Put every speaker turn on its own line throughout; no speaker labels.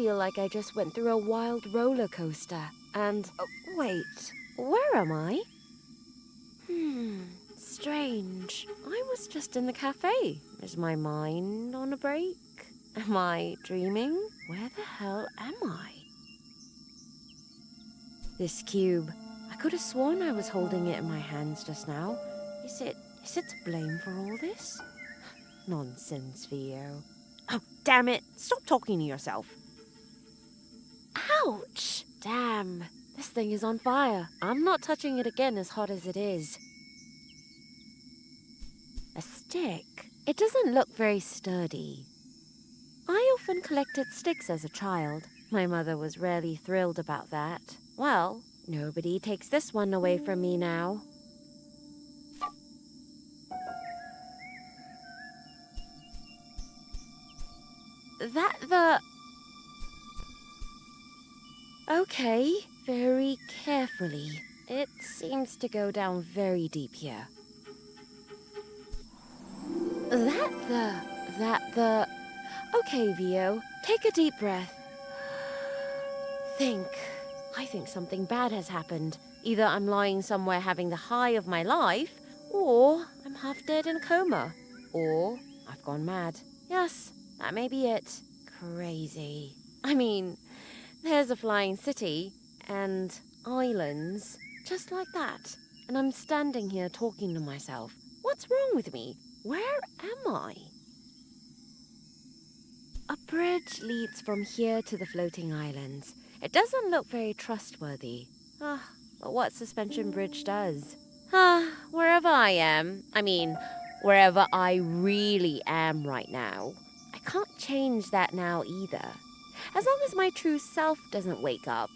feel like I just went through a wild roller coaster. And, wait, where am I? Strange. I was just in the cafe. Is my mind on a break? Am I dreaming? Where the hell am I? This cube. I could have sworn I was holding it in my hands just now. Is it to blame for all this? Nonsense, Vio. Oh, damn it. Stop talking to yourself. Ouch! Damn. This thing is on fire. I'm not touching it again as hot as it is. A stick. It doesn't look very sturdy. I often collected sticks as a child. My mother was rarely thrilled about that. Well, nobody takes this one away from me now. Okay, very carefully. It seems to go down very deep here. Okay, Vio, take a deep breath. I think something bad has happened. Either I'm lying somewhere having the high of my life, or I'm half dead in a coma. Or I've gone mad. Yes, that may be it. Crazy. I mean, there's a flying city and islands just like that. And I'm standing here talking to myself. What's wrong with me? Where am I? A bridge leads from here to the floating islands. It doesn't look very trustworthy. But what suspension bridge does? Wherever I am, wherever I really am right now, I can't change that now either. As long as my true self doesn't wake up,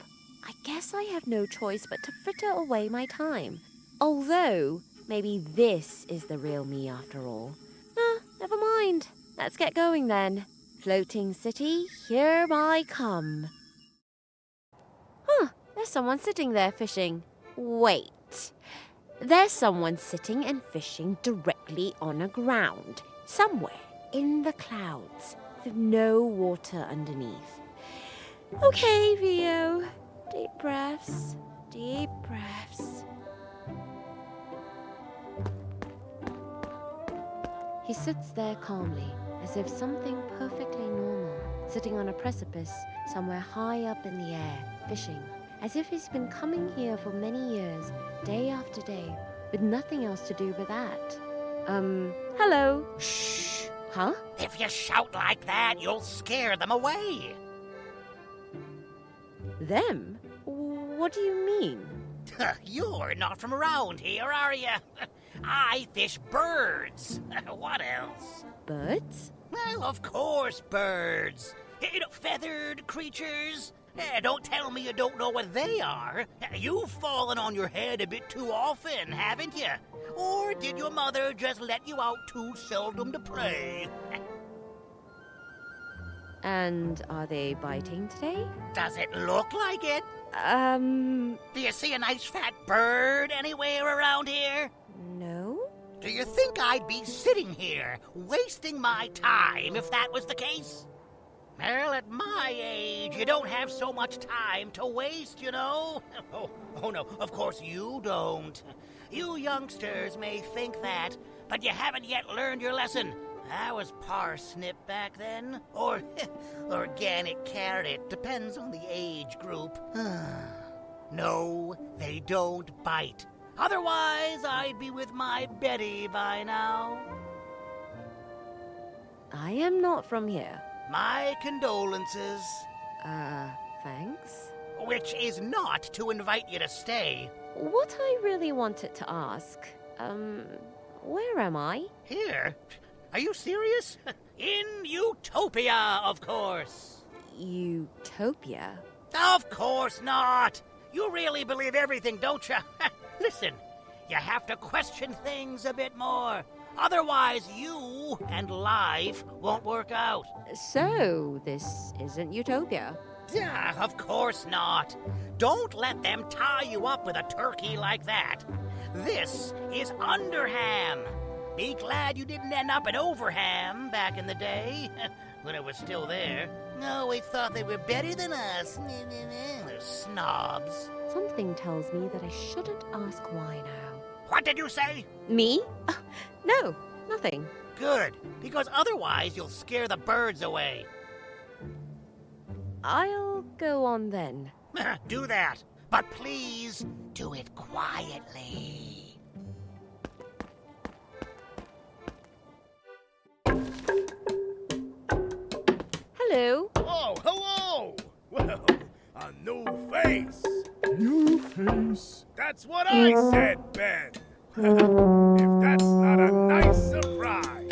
I guess I have no choice but to fritter away my time. Although, maybe this is the real me after all. Never mind. Let's get going then. Floating city, here I come. There's someone sitting there fishing. Wait. There's someone sitting and fishing directly on a ground, somewhere in the clouds, with no water underneath. Okay, Vio. Deep breaths. Deep breaths. He sits there calmly, as if something perfectly normal, sitting on a precipice somewhere high up in the air, fishing, as if he's been coming here for many years, day after day, with nothing else to do but that. Hello?
Shh!
Huh?
If you shout like that, you'll scare them away.
Them? What do you mean?
You're not from around here, are you? I fish birds. What else?
Birds?
Well, of course, birds. Feathered creatures. Don't tell me you don't know what they are. You've fallen on your head a bit too often, haven't you? Or did your mother just let you out too seldom to play?
And are they biting today?
Does it look like it? Do you see a nice fat bird anywhere around here?
No.
Do you think I'd be sitting here, wasting my time if that was the case? Well, at my age, you don't have so much time to waste, you know? Oh no, of course you don't. You youngsters may think that, but you haven't yet learned your lesson. I was parsnip back then, or organic carrot, depends on the age group. No, they don't bite. Otherwise, I'd be with my Betty by now.
I am not from here.
My condolences.
Thanks.
Which is not to invite you to stay.
What I really wanted to ask, where am I?
Here? Are you serious? In Utopia, of course.
Utopia?
Of course not. You really believe everything, don't you? Listen, you have to question things a bit more. Otherwise, you and life won't work out.
So, this isn't Utopia?
Yeah, of course not. Don't let them tie you up with a turkey like that. This is Underham. Be glad you didn't end up in Overham back in the day. when it was still there. Always thought they were better than us. They're snobs.
Something tells me that I shouldn't ask why now.
What did you say?
Me? No, nothing.
Good, because otherwise you'll scare the birds away.
I'll go on then.
Do that, but please do it quietly.
Hello.
Oh, hello! Well, a new face.
New face.
That's what I said, Ben. If that's not a nice surprise.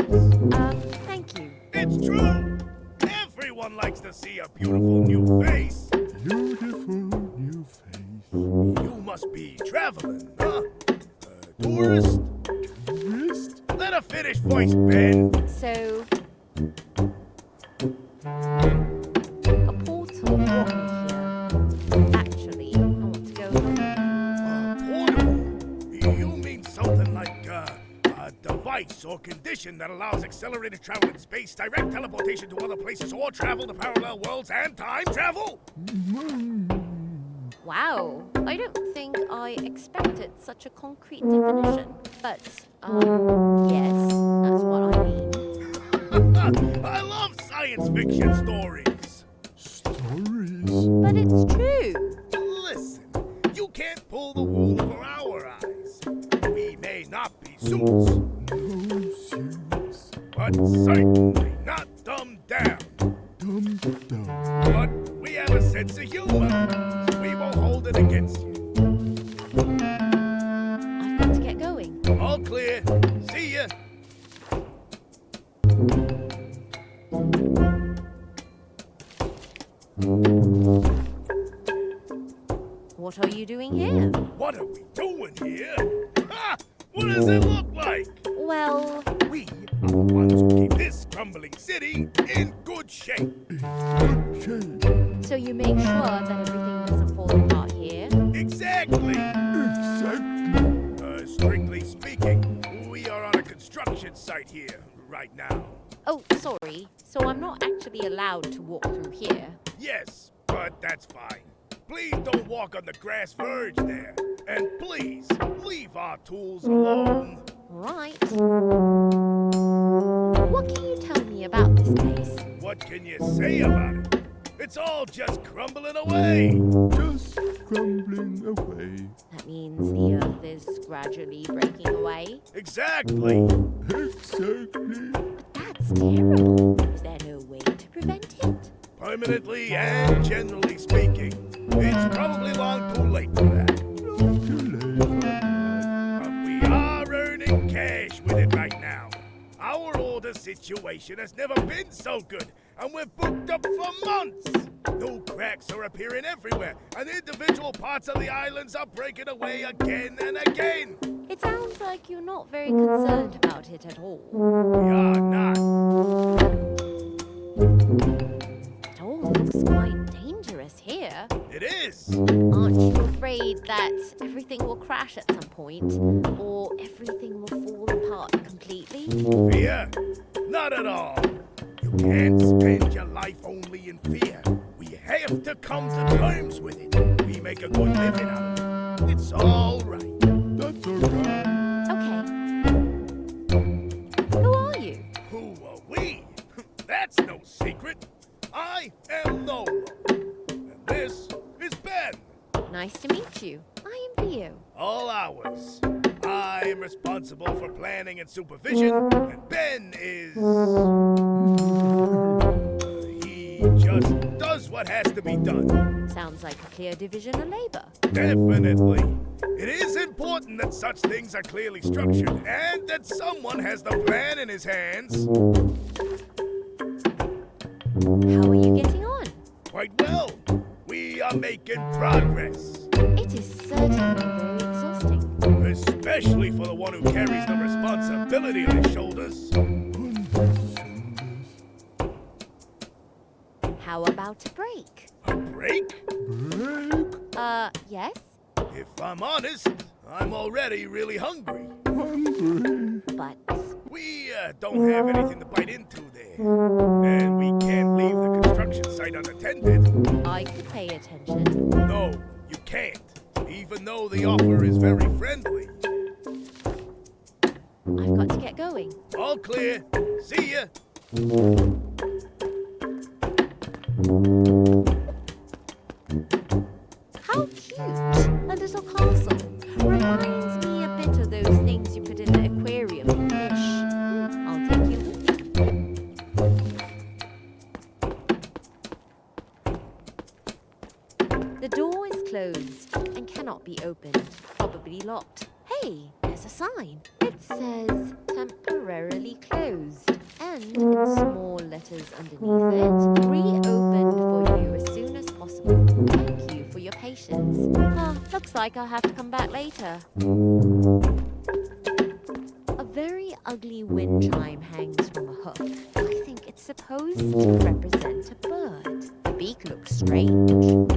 Thank you.
It's true. Everyone likes to see a beautiful new face.
Beautiful new face.
You must be traveling, huh? Tourist?
Tourist?
Let her finish voice, Ben.
So, a portal brought me here. Actually, I want to go home.
Portable? You mean something like a device or condition that allows accelerated travel in space, direct teleportation to other places, or travel to parallel worlds and time travel?
Wow, I don't think I expected such a concrete definition. But, yes, that's what I mean.
I love science fiction stories.
Stories?
But it's true.
Listen, you can't pull the wool over our eyes. We may not be suits,
No suits.
but certainly not dumbed down.
Dumbed down.
But we have a sense of humor, so we won't hold it against you.
I've got to get going.
All clear. See ya.
What are you doing here?
What are we doing here? Ha! What does it look like?
Well,
We are the ones who keep this crumbling city in good shape.
Shame.
so you make sure that everything doesn't fall apart here?
Exactly.
Exactly.
Strictly speaking, we are on a construction site here right now.
Oh, sorry. So I'm not actually allowed to walk through here.
Yes, but that's fine. Please don't walk on the grass verge there. And please, leave our tools alone.
Right. What can you tell me about this place?
What can you say about it? It's all just crumbling away.
Just crumbling away.
That means the earth is gradually breaking away.
Exactly.
Exactly.
But that's terrible. Is there no way to prevent it?
Permanently and generally speaking, it's probably long too late for that.
Not too late for that.
But we are earning cash with it right now. Our order situation has never been so good, and we're booked up for months. New cracks are appearing everywhere, and individual parts of the islands are breaking away again and again.
It sounds like you're not very concerned about it at all.
We are not.
It all looks quite dangerous here.
It is.
Aren't you afraid that everything will crash at some point? Or everything will fall apart completely?
Fear? Not at all. You can't spend your life only in fear. We have to come to terms with it. We make a good living out of it. It's all right.
That's alright.
Okay. Who are you?
Who are we? That's no secret. I am Noel. And this is Ben.
Nice to meet you. I am Vio.
All ours. I am responsible for planning and supervision, and Ben is... he just does what has to be done.
Sounds like a clear division of labor.
Definitely. It is important that such things are clearly structured, and that someone has the plan in his hands.
How are you getting on?
Quite well. We are making progress.
It is certainly very exhausting.
Especially for the one who carries the responsibility on his shoulders.
How about a break?
A break?
Break.
Yes?
If I'm honest, I'm already really hungry.
Hungry.
But
We don't have anything to bite into there. And we can't leave the construction site unattended.
I could pay attention.
No, you can't. Even though the offer is very friendly.
I've got to get going.
All clear. See ya.
How cute! A little castle. Reminds me a bit of those things you put in the aquarium for fish. I'll take you. The door is closed and cannot be opened. Probably locked. Hey, there's a sign. It says temporarily closed. And in small letters underneath it, reopened for you as soon as possible. Thank you for your patience. Looks like I'll have to come back later. A very ugly wind chime hangs from a hook. I think it's supposed to represent a bird. The beak looks strange.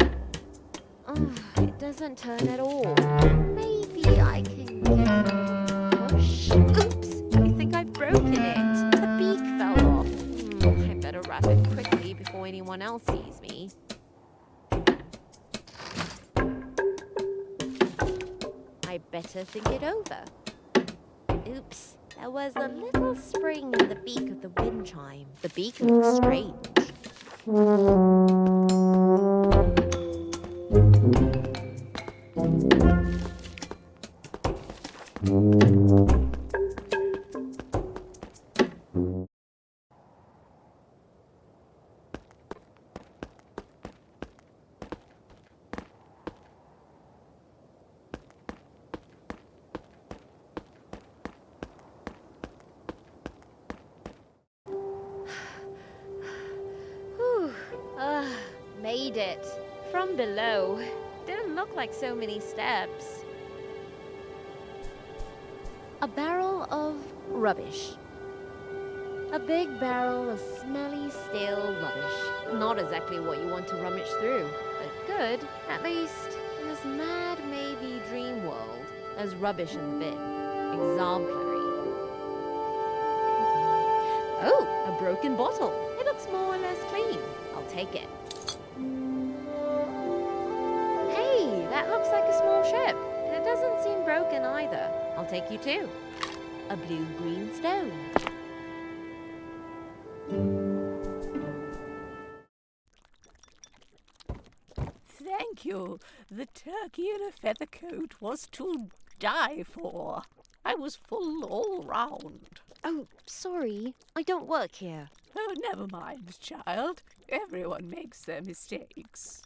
It doesn't turn at all. Maybe I can give it a little push. Oops! I think I've broken it. The beak fell off. I better wrap it quickly before anyone else sees me. I better think it over. Oops, there was a little spring in the beak of the wind chime. The beak looks strange. Made it. From below. Didn't look like so many steps. A barrel of rubbish. A big barrel of smelly, stale rubbish. Not exactly what you want to rummage through, but good, at least in this mad, maybe dream world. There's rubbish in the bin. Exemplary. Oh, a broken bottle. It looks more or less clean. I'll take it. Hey, that looks like a small ship. And it doesn't seem broken either. I'll take you too. A blue-green stone.
Thank you. The turkey in a feather coat was to die for. I was full all round.
Oh, sorry. I don't work here.
Oh, never mind, child. Everyone makes their mistakes.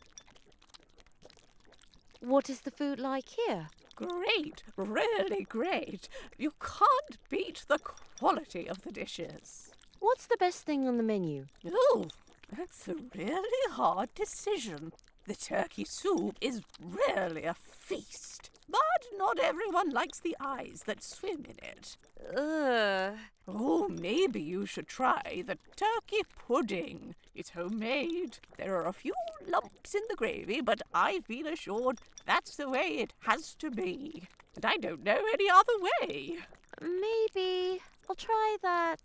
What is the food like here?
Great, really great. You can't beat the quality of the dishes.
What's the best thing on the menu?
Oh, that's a really hard decision. The turkey soup is really a feast, but not everyone likes the eyes that swim in it.
Ugh.
Oh, maybe you should try the turkey pudding. It's homemade. There are a few lumps in the gravy, but I've been assured that's the way it has to be. And I don't know any other way.
Maybe I'll try that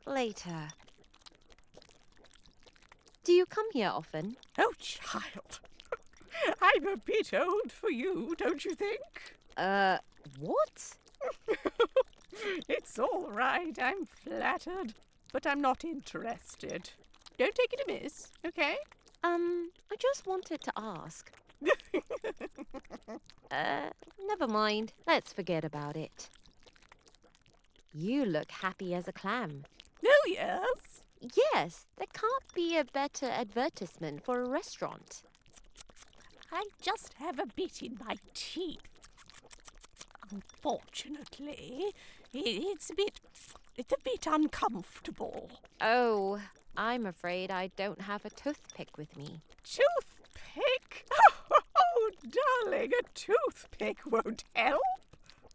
later. Do you come here often?
Oh, child. I'm a bit old for you, don't you think?
What?
It's all right, I'm flattered, but I'm not interested. Don't take it amiss, okay?
I just wanted to ask. Never mind. Let's forget about it. You look happy as a clam.
Oh, yes?
Yes, there can't be a better advertisement for a restaurant.
I just have a bit in my teeth. Unfortunately, it's a bit uncomfortable.
Oh, I'm afraid I don't have a toothpick with me.
Toothpick? Oh, darling, a toothpick won't help.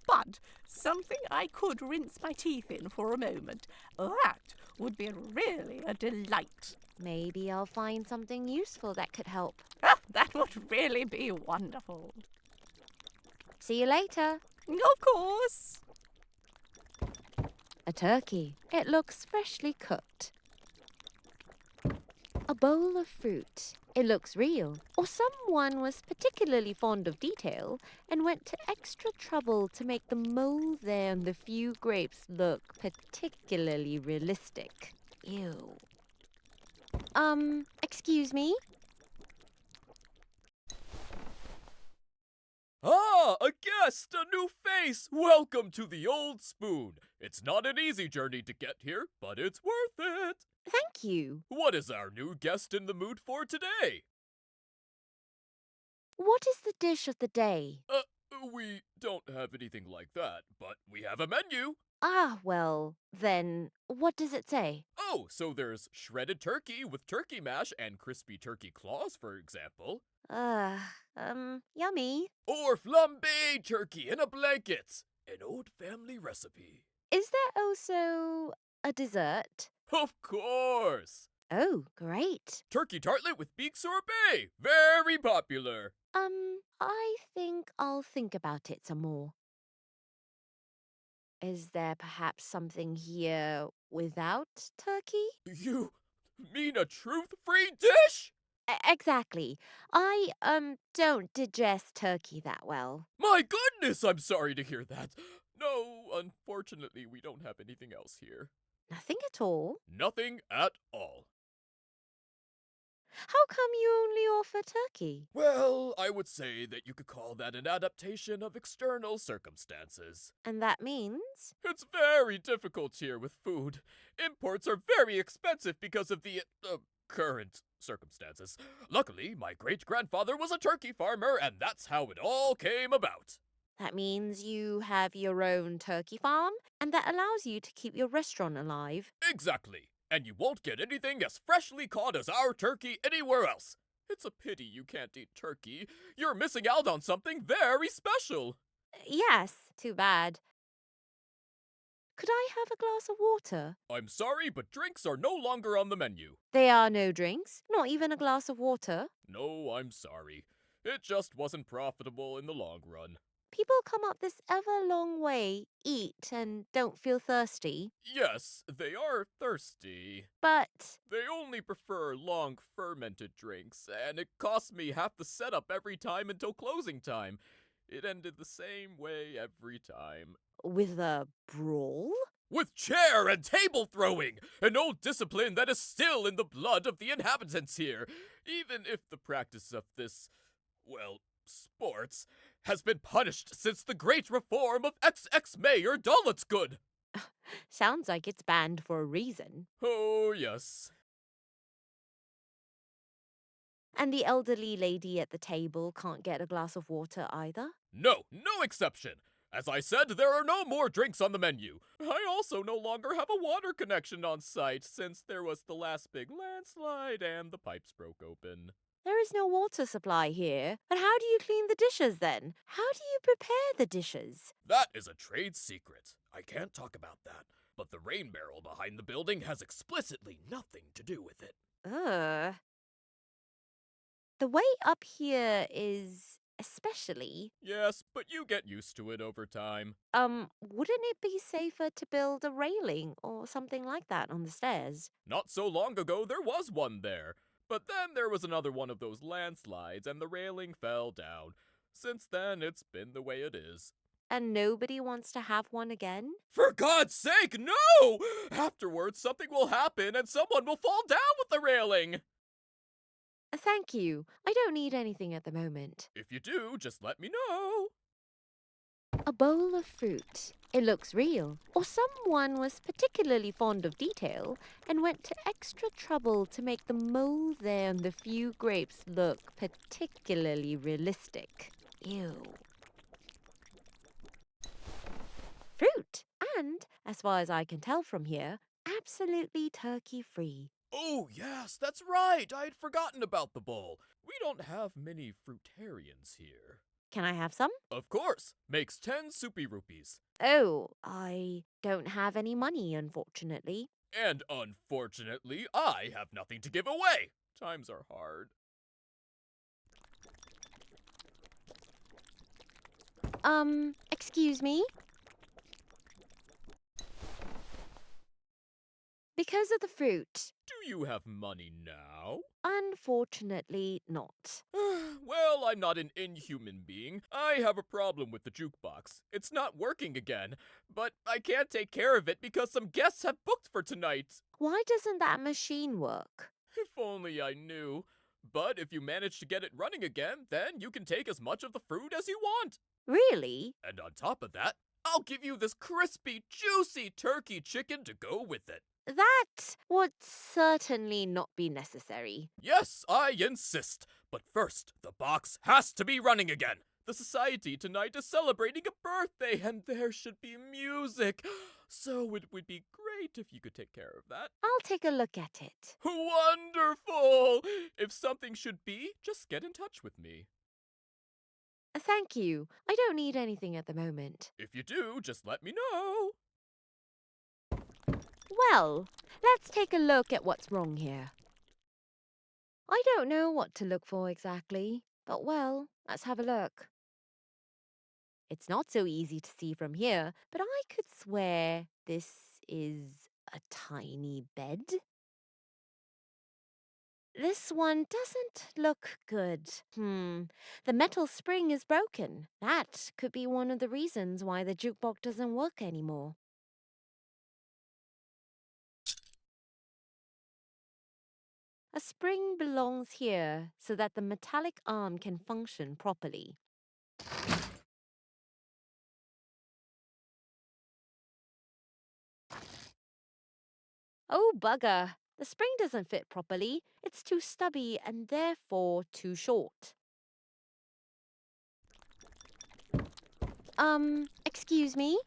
But something I could rinse my teeth in for a moment. That would be really a delight.
Maybe I'll find something useful that could help.
That would really be wonderful.
See you later.
Of course.
A turkey. It looks freshly cooked. A bowl of fruit. It looks real. Or someone was particularly fond of detail and went to extra trouble to make the mold there on the few grapes look particularly realistic. Ew. Excuse me?
Ah, a guest, a new face! Welcome to the Old Spoon. It's not an easy journey to get here, but it's worth it.
Thank you.
What is our new guest in the mood for today?
What is the dish of the day?
We don't have anything like that, but we have a menu.
Ah, well, then, what does it say?
Oh, so there's shredded turkey with turkey mash and crispy turkey claws, for example.
Yummy.
Or flambé turkey in a blanket, an old family recipe.
Is there also a dessert?
Of course!
Oh, great.
Turkey tartlet with beak sorbet, very popular.
I think I'll think about it some more. Is there perhaps something here without turkey?
You mean a truth-free dish?
Exactly. I, don't digest turkey that well.
My goodness, I'm sorry to hear that. No, unfortunately, we don't have anything else here.
Nothing at all?
Nothing at all.
How come you only offer turkey?
Well, I would say that you could call that an adaptation of external circumstances.
And that means?
It's very difficult here with food. Imports are very expensive because of the, current circumstances. Luckily, my great-grandfather was a turkey farmer, and that's how it all came about.
That means you have your own turkey farm, and that allows you to keep your restaurant alive.
Exactly. And you won't get anything as freshly caught as our turkey anywhere else. It's a pity you can't eat turkey. You're missing out on something very special.
Yes, too bad. Could I have a glass of water?
I'm sorry, but drinks are no longer on the menu.
There are no drinks, not even a glass of water.
No, I'm sorry. It just wasn't profitable in the long run.
People come up this ever long way, eat, and don't feel thirsty.
Yes, they are thirsty.
But
They only prefer long fermented drinks, and it cost me half the setup every time until closing time. It ended the same way every time.
with a brawl?
With chair and table throwing, an old discipline that is still in the blood of the inhabitants here, even if the practice of this, well, sports, has been punished since the great reform of ex-Mayor Dollitsgood.
Sounds like it's banned for a reason.
Oh, yes.
And the elderly lady at the table can't get a glass of water either?
No exception. As I said, there are no more drinks on the menu. I also no longer have a water connection on site since there was the last big landslide and the pipes broke open.
There is no water supply here. But how do you clean the dishes then? How do you prepare the dishes?
That is a trade secret. I can't talk about that, but the rain barrel behind the building has explicitly nothing to do with it.
Ugh. The way up here is especially.
Yes, but you get used to it over time.
Wouldn't it be safer to build a railing or something like that on the stairs?
Not so long ago, there was one there. But then there was another one of those landslides and the railing fell down. Since then, it's been the way it is.
And nobody wants to have one again?
For God's sake, no! Afterwards, something will happen and someone will fall down with the railing!
Thank you. I don't need anything at the moment.
If you do, just let me know.
A bowl of fruit. It looks real. Or someone was particularly fond of detail and went to extra trouble to make the mold there on the few grapes look particularly realistic. Ew. Fruit. And, as far as I can tell from here, absolutely turkey-free.
Oh, yes, that's right. I had forgotten about the bowl. We don't have many fruitarians here.
Can I have some?
Of course. Makes 10 soupy rupees.
Oh, I don't have any money, unfortunately.
And unfortunately, I have nothing to give away. Times are hard.
Excuse me? Because of the fruit.
Do you have money now?
Unfortunately, not.
Well, I'm not an inhuman being. I have a problem with the jukebox. It's not working again, but I can't take care of it because some guests have booked for tonight.
Why doesn't that machine work?
If only I knew. But if you manage to get it running again, then you can take as much of the fruit as you want.
Really?
And on top of that, I'll give you this crispy, juicy turkey chicken to go with it.
That would certainly not be necessary.
Yes, I insist. But first, the box has to be running again. The society tonight is celebrating a birthday, and there should be music. So it would be great if you could take care of that.
I'll take a look at it.
Wonderful! If something should be, just get in touch with me.
Thank you. I don't need anything at the moment.
If you do, just let me know.
Well, let's take a look at what's wrong here. I don't know what to look for exactly, but well, let's have a look. It's not so easy to see from here, but I could swear this is a tiny bed. This one doesn't look good. The metal spring is broken. That could be one of the reasons why the jukebox doesn't work anymore. A spring belongs here so that the metallic arm can function properly. Oh, bugger! The spring doesn't fit properly. It's too stubby and therefore too short. Excuse me?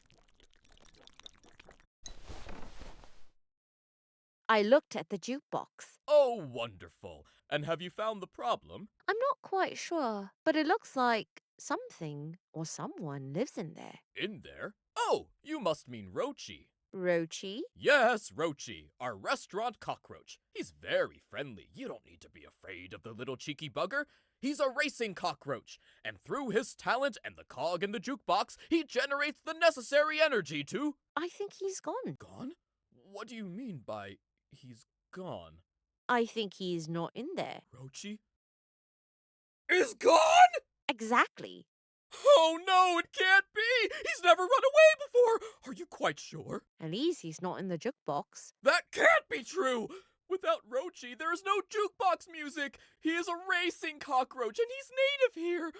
I looked at the jukebox.
Oh, wonderful. And have you found the problem?
I'm not quite sure, but it looks like something or someone lives in there.
In there? Oh, you must mean Roachy.
Roachy?
Yes, Roachy, our restaurant cockroach. He's very friendly. You don't need to be afraid of the little cheeky bugger. He's a racing cockroach, and through his talent and the cog in the jukebox, he generates the necessary energy to...
I think he's gone.
Gone? What do you mean by he's gone?
I think he's not in there.
Roachy is gone?
Exactly.
Oh no, it can't be! He's never run away before! Are you quite sure?
At least he's not in the jukebox.
That can't be true! Without Roachy, there is no jukebox music! He is a racing cockroach, and he's native here!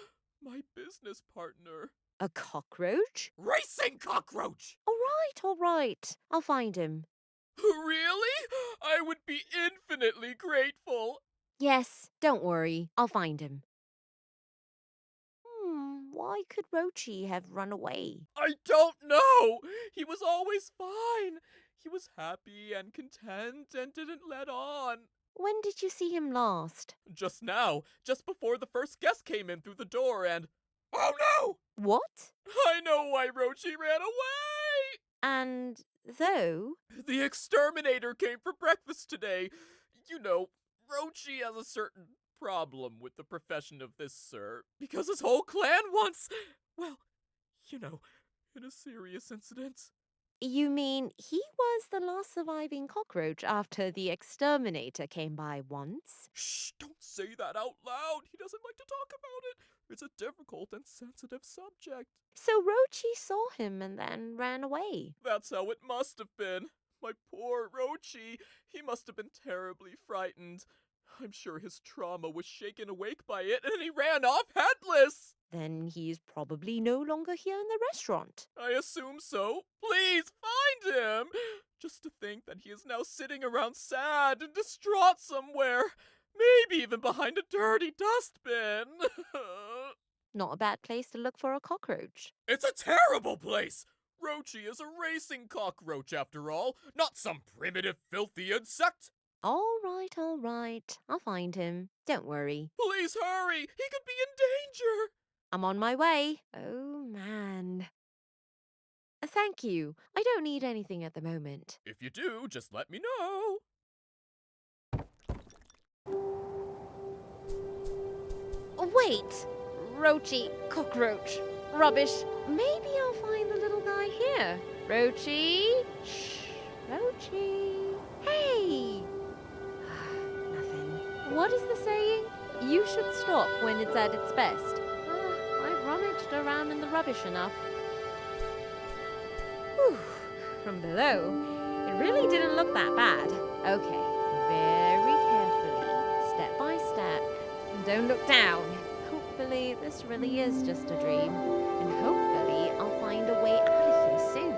My business partner.
A cockroach?
Racing cockroach!
All right. I'll find him.
Really? I would be infinitely grateful.
Yes, don't worry. I'll find him. Why could Roachy have run away?
I don't know! He was always fine. He was happy and content and didn't let on.
When did you see him last?
Just now, just before the first guest came in through the door and... Oh no!
What?
I know why Roachy ran away!
And though?
The exterminator came for breakfast today. You know, Roachy has a certain problem with the profession of this, sir, because his whole clan once, well, you know, in a serious incident.
You mean he was the last surviving cockroach after the exterminator came by once?
Shh, don't say that out loud. He doesn't like to talk about it. It's a difficult and sensitive subject.
So Roachy saw him and then ran away.
That's how it must have been. My poor Roachy. He must have been terribly frightened. I'm sure his trauma was shaken awake by it, and he ran off headless!
Then he's probably no longer here in the restaurant.
I assume so. Please find him! Just to think that he is now sitting around sad and distraught somewhere. Maybe even behind a dirty dustbin.
Not a bad place to look for a cockroach.
It's a terrible place! Roachy is a racing cockroach, after all, not some primitive, filthy insect.
All right. I'll find him. Don't worry.
Please hurry! He could be in danger!
I'm on my way. Oh, man. Thank you. I don't need anything at the moment.
If you do, just let me know.
Wait! Roachy, cockroach, rubbish. Maybe I'll find the little guy here. Roachy? Shh, Roachy. Hey! What is the saying? You should stop when it's at its best. I've rummaged around in the rubbish enough. Whew. From below, it really didn't look that bad. Okay, very carefully, step by step, and don't look down. Hopefully, this really is just a dream, and hopefully, I'll find a way out of here soon.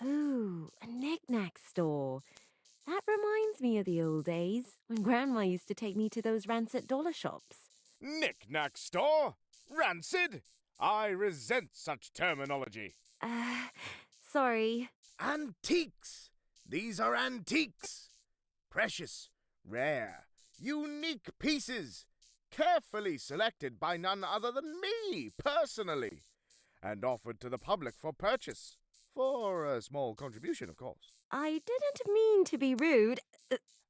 Ooh, a knick-knack store. That reminds me of the old days when Grandma used to take me to those rancid dollar shops.
Knick-knack store? Rancid? I resent such terminology.
Sorry.
Antiques. These are antiques. Precious, rare, unique pieces. Carefully selected by none other than me, personally. And offered to the public for purchase. For a small contribution, of course.
I didn't mean to be rude.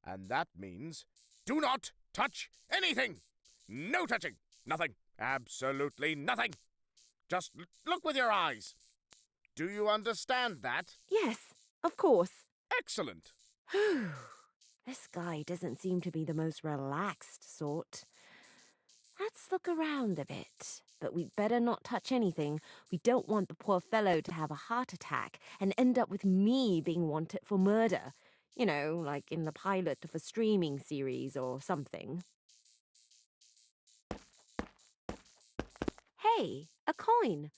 And that means do not touch anything. No touching. Nothing. Absolutely nothing. Just look with your eyes. Do you understand that?
Yes, of course.
Excellent.
This guy doesn't seem to be the most relaxed sort. Let's look around a bit. But we'd better not touch anything. We don't want the poor fellow to have a heart attack and end up with me being wanted for murder. You know, like in the pilot of a streaming series or something. Hey, a coin.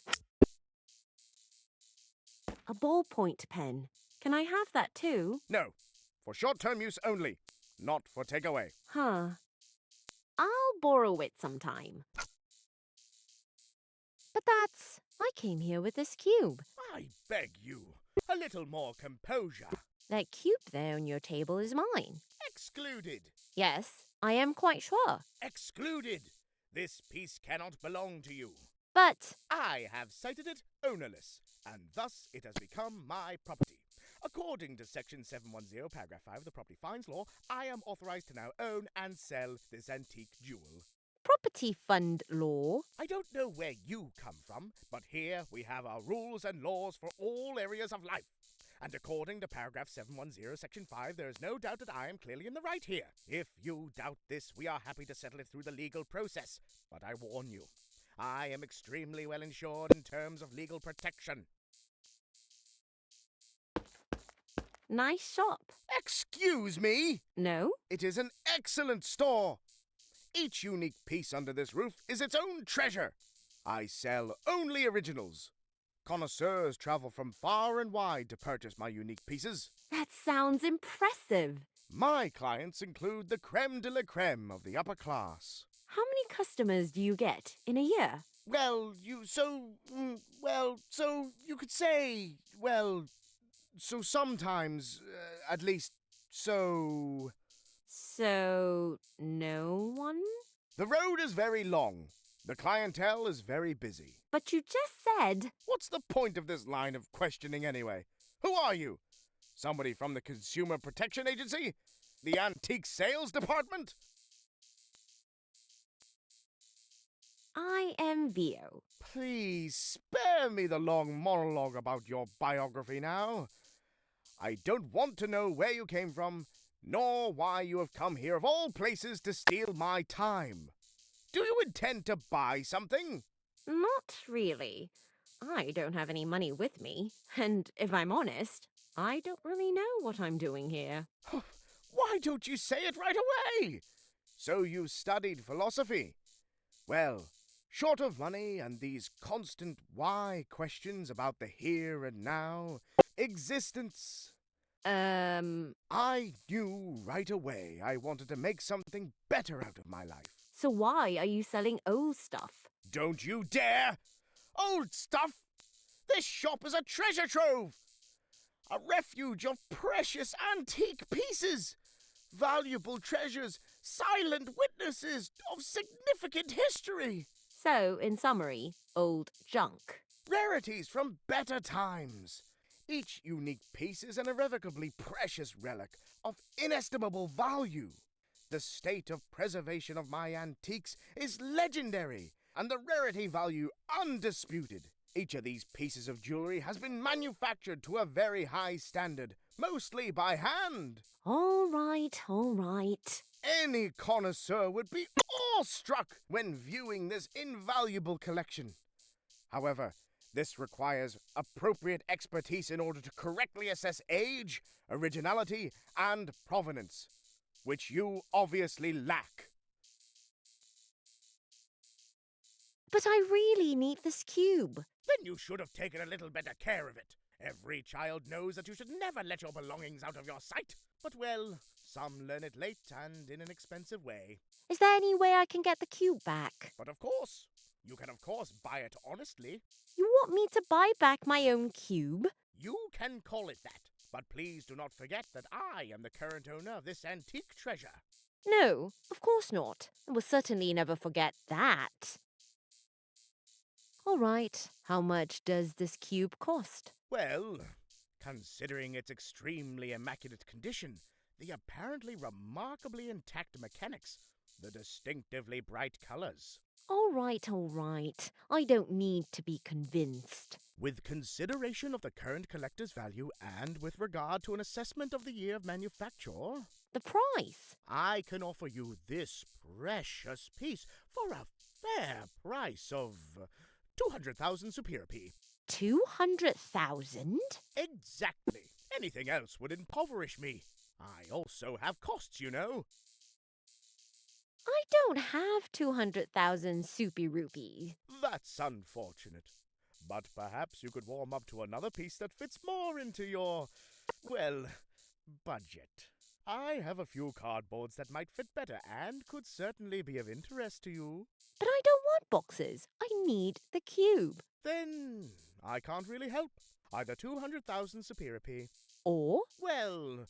A ballpoint pen. Can I have that too?
No. For short-term use only. Not for takeaway.
Huh. I'll borrow it sometime. But I came here with this cube.
I beg you. A little more composure.
That cube there on your table is mine.
Excluded.
Yes, I am quite sure.
Excluded. This piece cannot belong to you.
But
I have cited it ownerless, and thus it has become my property. According to Section 710, Paragraph 5 of the Property Fines Law, I am authorized to now own and sell this antique jewel.
property fund law.
I don't know where you come from, but here we have our rules and laws for all areas of life. And according to paragraph 710, section 5, there is no doubt that I am clearly in the right here. If you doubt this, we are happy to settle it through the legal process. But I warn you, I am extremely well insured in terms of legal protection.
Nice shop.
Excuse me?
No?
It is an excellent store. Each unique piece under this roof is its own treasure. I sell only originals. Connoisseurs travel from far and wide to purchase my unique pieces.
That sounds impressive.
My clients include the creme de la creme of the upper class.
How many customers do you get in a year?
You could say, so sometimes, at least, so...
So, no one?
The road is very long. The clientele is very busy.
But you just said...
What's the point of this line of questioning anyway? Who are you? Somebody from the Consumer Protection Agency? The Antique Sales Department?
I am Vio.
Please spare me the long monologue about your biography now. I don't want to know where you came from, nor why you have come here of all places to steal my time. Do you intend to buy something?
Not really. I don't have any money with me, and if I'm honest, I don't really know what I'm doing here.
Why don't you say it right away? So you studied philosophy. Well, short of money and these constant why questions about the here and now, existence... I knew right away I wanted to make something better out of my life.
So why are you selling old stuff?
Don't you dare! Old stuff! This shop is a treasure trove! A refuge of precious antique pieces! valuable treasures, silent witnesses of significant history.
So, in summary, old junk.
Rarities from better times. Each unique piece is an irrevocably precious relic of inestimable value. The state of preservation of my antiques is legendary, and the rarity value undisputed. Each of these pieces of jewelry has been manufactured to a very high standard, mostly by hand.
All right.
Any connoisseur would be awestruck when viewing this invaluable collection. However, this requires appropriate expertise in order to correctly assess age, originality, and provenance, which you obviously lack.
But I really need this cube.
Then you should have taken a little better care of it. Every child knows that you should never let your belongings out of your sight. But, well, some learn it late and in an expensive way.
Is there any way I can get the cube back?
But of course, you can of course buy it honestly.
You want me to buy back my own cube?
You can call it that. But please do not forget that I am the current owner of this antique treasure.
No, of course not. I will certainly never forget that. All right, how much does this cube cost?
Well, considering its extremely immaculate condition, the apparently remarkably intact mechanics, the distinctively bright colors.
All right. I don't need to be convinced.
With consideration of the current collector's value and with regard to an assessment of the year of manufacture,
The price?
I can offer you this precious piece for a fair price of 200,000 superior P.
200,000?
Exactly. Anything else would impoverish me. I also have costs, you know.
I don't have 200,000 soupy rupees.
That's unfortunate. But perhaps you could warm up to another piece that fits more into your, well, budget. I have a few cardboards that might fit better and could certainly be of interest to you.
But I don't want boxes. I need the cube.
Then I can't really help. Either 200,000 superior P.
Or
Well,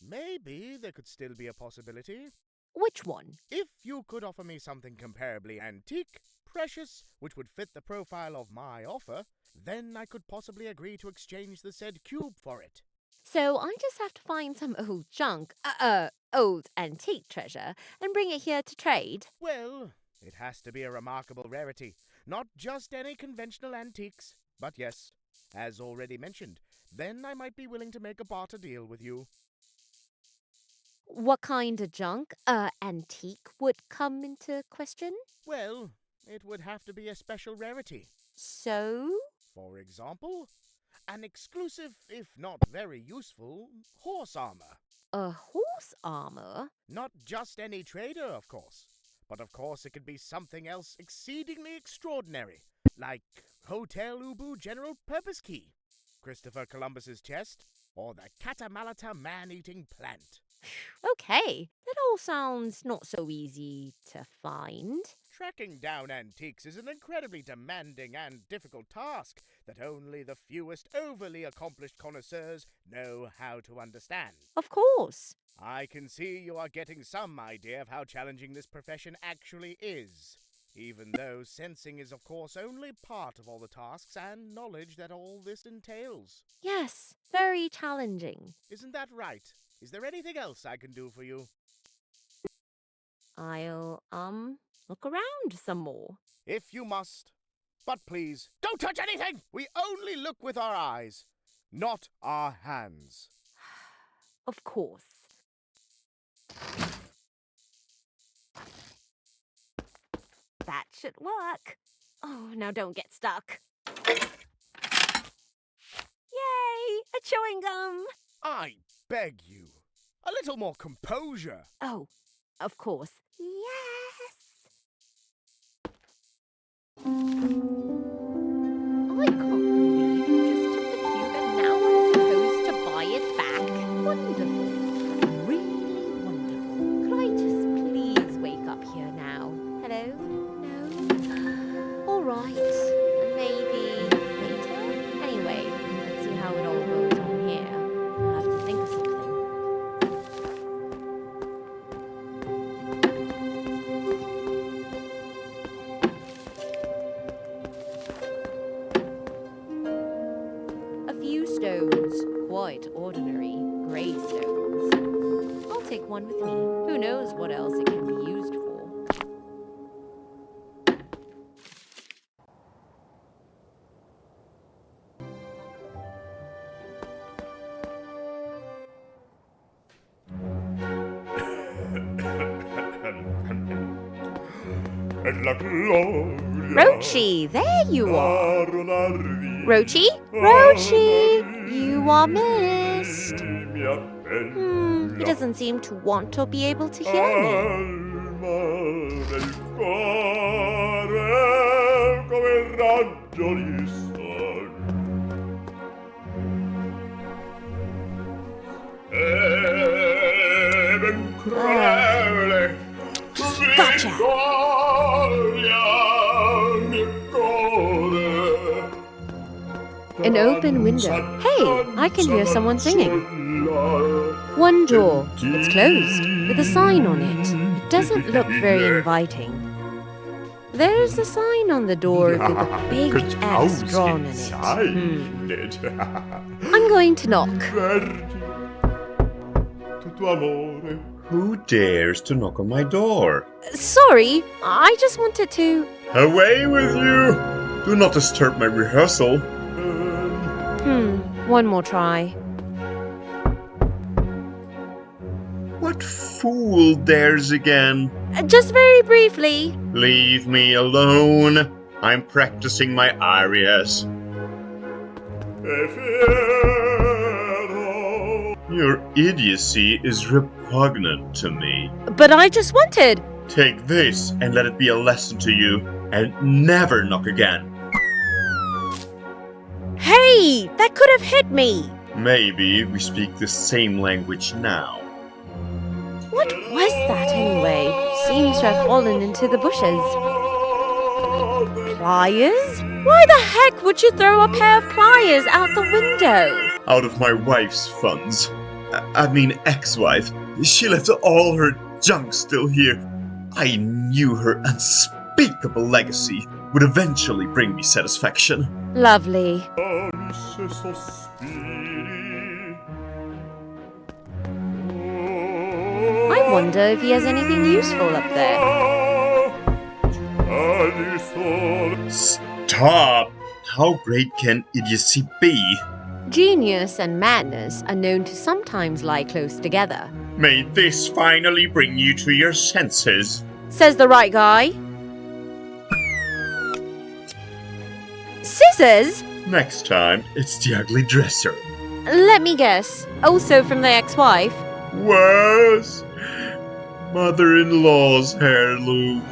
maybe there could still be a possibility.
which one?
If you could offer me something comparably antique, precious, which would fit the profile of my offer, then I could possibly agree to exchange the said cube for it.
So I just have to find some old junk, old antique treasure, and bring it here to trade?
Well, it has to be a remarkable rarity, not just any conventional antiques. But yes, as already mentioned, then I might be willing to make a barter deal with you.
What kind of junk, antique, would come into question?
Well, it would have to be a special rarity.
So?
For example, an exclusive, if not very useful, horse armor.
A horse armor?
Not just any trader, of course. But of course it could be something else exceedingly extraordinary, like Hotel Ubu General Purpose Key, Christopher Columbus's chest, or the Catamalata man-eating plant.
Okay, that all sounds not so easy to find.
Tracking down antiques is an incredibly demanding and difficult task that only the fewest overly accomplished connoisseurs know how to understand.
Of course.
I can see you are getting some idea of how challenging this profession actually is, even though sensing is of course only part of all the tasks and knowledge that all this entails.
Yes, very challenging.
Isn't that right? Is there anything else I can do for you?
I'll, look around some more.
If you must. But please, don't touch anything! We only look with our eyes, not our hands.
Of course. That should work. Oh, now don't get stuck. Yay! A chewing gum!
I beg you, a little more composure.
Oh, of course. Yes! I can't believe you just took the cube and now I'm supposed to buy it back. Wonderful. Really wonderful. Could I just please wake up here now? Hello? No? All right. Maybe later? Anyway, let's see how it all goes on here. I have to think of something. stones. Quite ordinary grey stones. I'll take one with me. Who knows what else it can be used for. Roachy, there you are. Roachy? Roachy! You are missed. He doesn't seem to want or be able to hear me. Gotcha! An open window. Hey, I can hear someone singing. One door. It's closed, with a sign on it. It doesn't look very inviting. There's a sign on the door with a big X drawn in it. I'm going to knock.
Who dares to knock on my door?
Sorry, I just wanted to...
Away with you! Do not disturb my rehearsal.
One more try.
What fool dares again?
Just very briefly.
Leave me alone. I'm practicing my arias. Your idiocy is repugnant to me.
But I just wanted...
Take this and let it be a lesson to you, and never knock again.
Hey, that could have hit me.
Maybe we speak the same language now.
What was that anyway? Seems to have fallen into the bushes. Pliers? Why the heck would you throw a pair of pliers out the window?
Out of my wife's funds. I mean ex-wife. She left all her junk still here. I knew her unspeakable legacy would eventually bring me satisfaction.
Lovely. I wonder if he has anything useful up there.
Stop! How great can idiocy be?
Genius and madness are known to sometimes lie close together.
May this finally bring you to your senses.
Says the right guy. Scissors?
Next time, it's the ugly dresser.
Let me guess. Also from the ex-wife?
Worse. Mother-in-law's heirloom.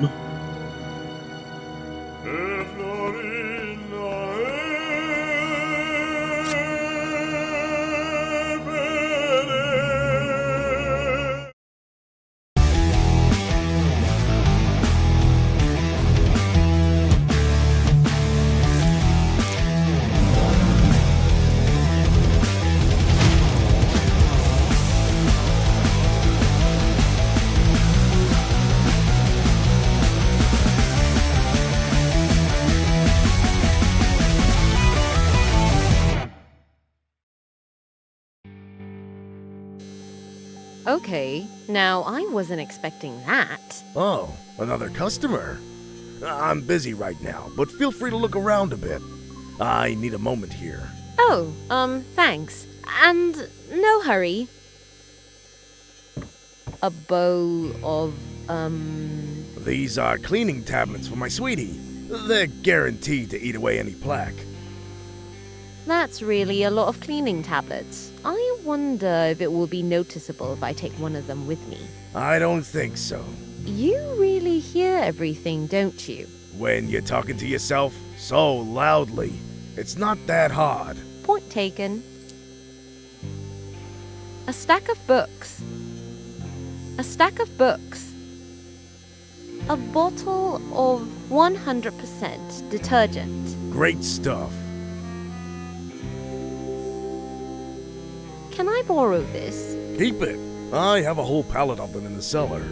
Okay, now I wasn't expecting that.
Oh, another customer. I'm busy right now, but feel free to look around a bit. I need a moment here.
Oh, thanks. And no hurry. A bowl of,
These are cleaning tablets for my sweetie. They're guaranteed to eat away any plaque.
That's really a lot of cleaning tablets. I wonder if it will be noticeable if I take one of them with me.
I don't think so.
You really hear everything, don't you?
When you're talking to yourself so loudly, it's not that hard.
Point taken. A stack of books. A stack of books. A bottle of 100% detergent.
Great stuff.
Can I borrow this?
Keep it. I have a whole pallet of them in the cellar.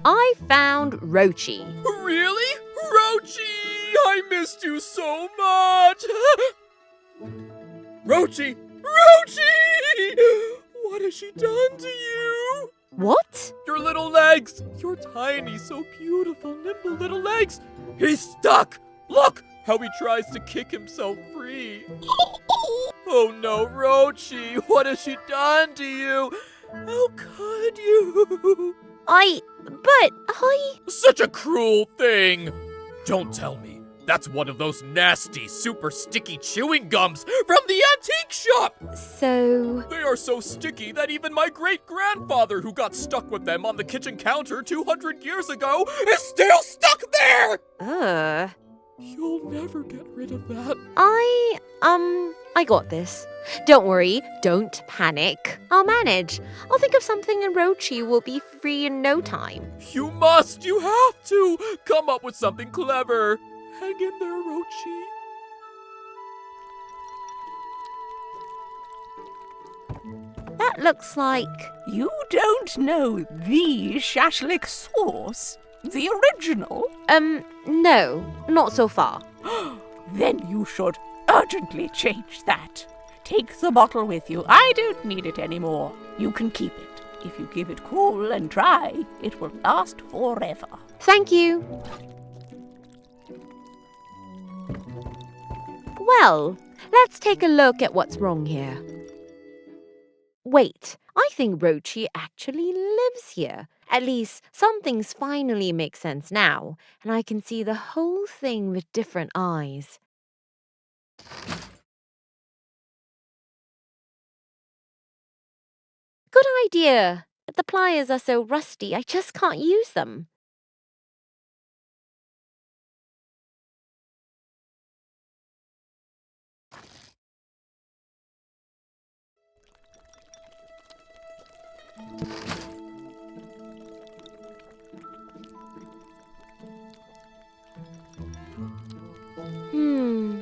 I found Roachy.
Really? Roachy! I missed you so much! Roachy! Roachy! What has she done to you?
What?
Your little legs! Your tiny, so beautiful, nimble little legs! He's stuck! Look how he tries to kick himself free. Oh no, Roachy! What has she done to you? How could you? Such a cruel thing! Don't tell me. That's one of those nasty, super sticky chewing gums from the antique shop!
So...
They are so sticky that even my great-grandfather, who got stuck with them on the kitchen counter 200 years ago, is still stuck there! You'll never get rid of that.
I got this. Don't worry, don't panic. I'll manage. I'll think of something and Roachy will be free in no time.
You must, you have to! Come up with something clever. Hang in there, Roachy.
That looks like...
You don't know the shashlik sauce? The original?
No, not so far.
Then you should urgently change that. Take the bottle with you. I don't need it anymore. You can keep it. If you keep it cool and dry, it will last forever.
Thank you. Well, let's take a look at what's wrong here. Wait, I think Roachy actually lives here. At least some things finally make sense now, and I can see the whole thing with different eyes. Good idea. But the pliers are so rusty, I just can't use them.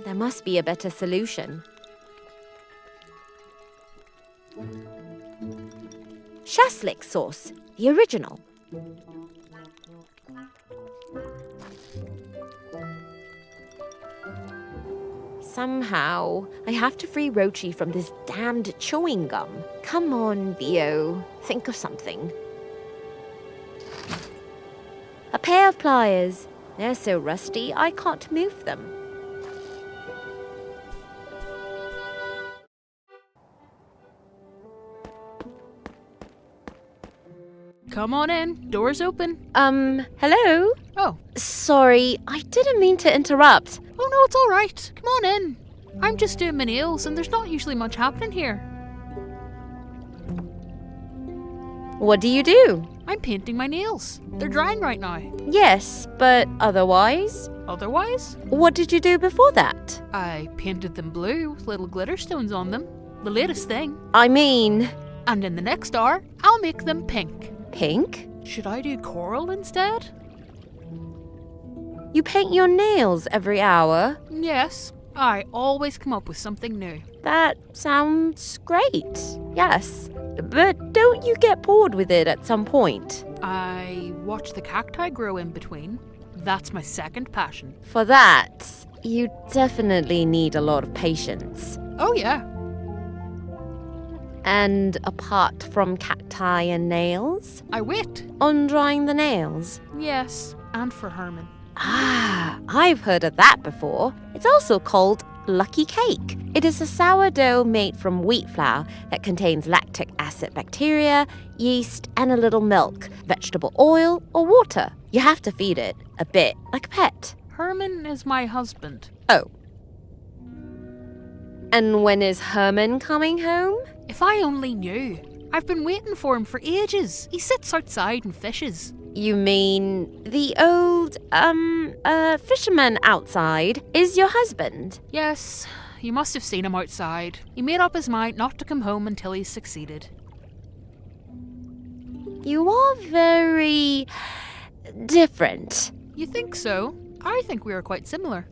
There must be a better solution. Shashlik sauce, the original. Somehow, I have to free Roachy from this damned chewing gum. Come on, Vio, think of something. A pair of pliers. They're so rusty, I can't move them.
Come on in. Door's open.
Hello?
Oh.
Sorry, I didn't mean to interrupt.
Oh no, it's all right. Come on in. I'm just doing my nails and there's not usually much happening here.
What do you do?
I'm painting my nails. They're drying right now.
Yes, but otherwise?
Otherwise,
What did you do before that?
I painted them blue with little glitter stones on them. The latest thing.
I mean,
And in the next hour, I'll make them pink.
pink?
Should I do coral instead?
You paint your nails every hour?
Yes. I always come up with something new.
That sounds great. Yes. But don't you get bored with it at some point?
I watch the cacti grow in between. That's my second passion.
For that, you definitely need a lot of patience.
Oh yeah.
And apart from cacti and nails?
I wait.
On drying the nails?
Yes, and for Herman.
Ah, I've heard of that before. It's also called lucky cake. It is a sourdough made from wheat flour that contains lactic acid bacteria, yeast, and a little milk, vegetable oil, or water. You have to feed it a bit, like a pet.
Herman is my husband.
Oh. And when is Herman coming home?
If I only knew. I've been waiting for him for ages. He sits outside and fishes.
You mean the old, fisherman outside is your husband?
Yes, you must have seen him outside. He made up his mind not to come home until he's succeeded.
You are very different.
You think so? I think we are quite similar.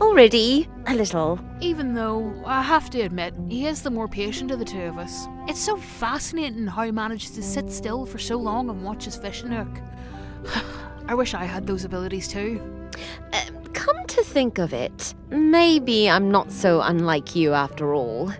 Already? A little.
Even though, I have to admit, he is the more patient of the two of us. It's so fascinating how he manages to sit still for so long and watch his fishing hook. I wish I had those abilities too.
Come to think of it, maybe I'm not so unlike you after all.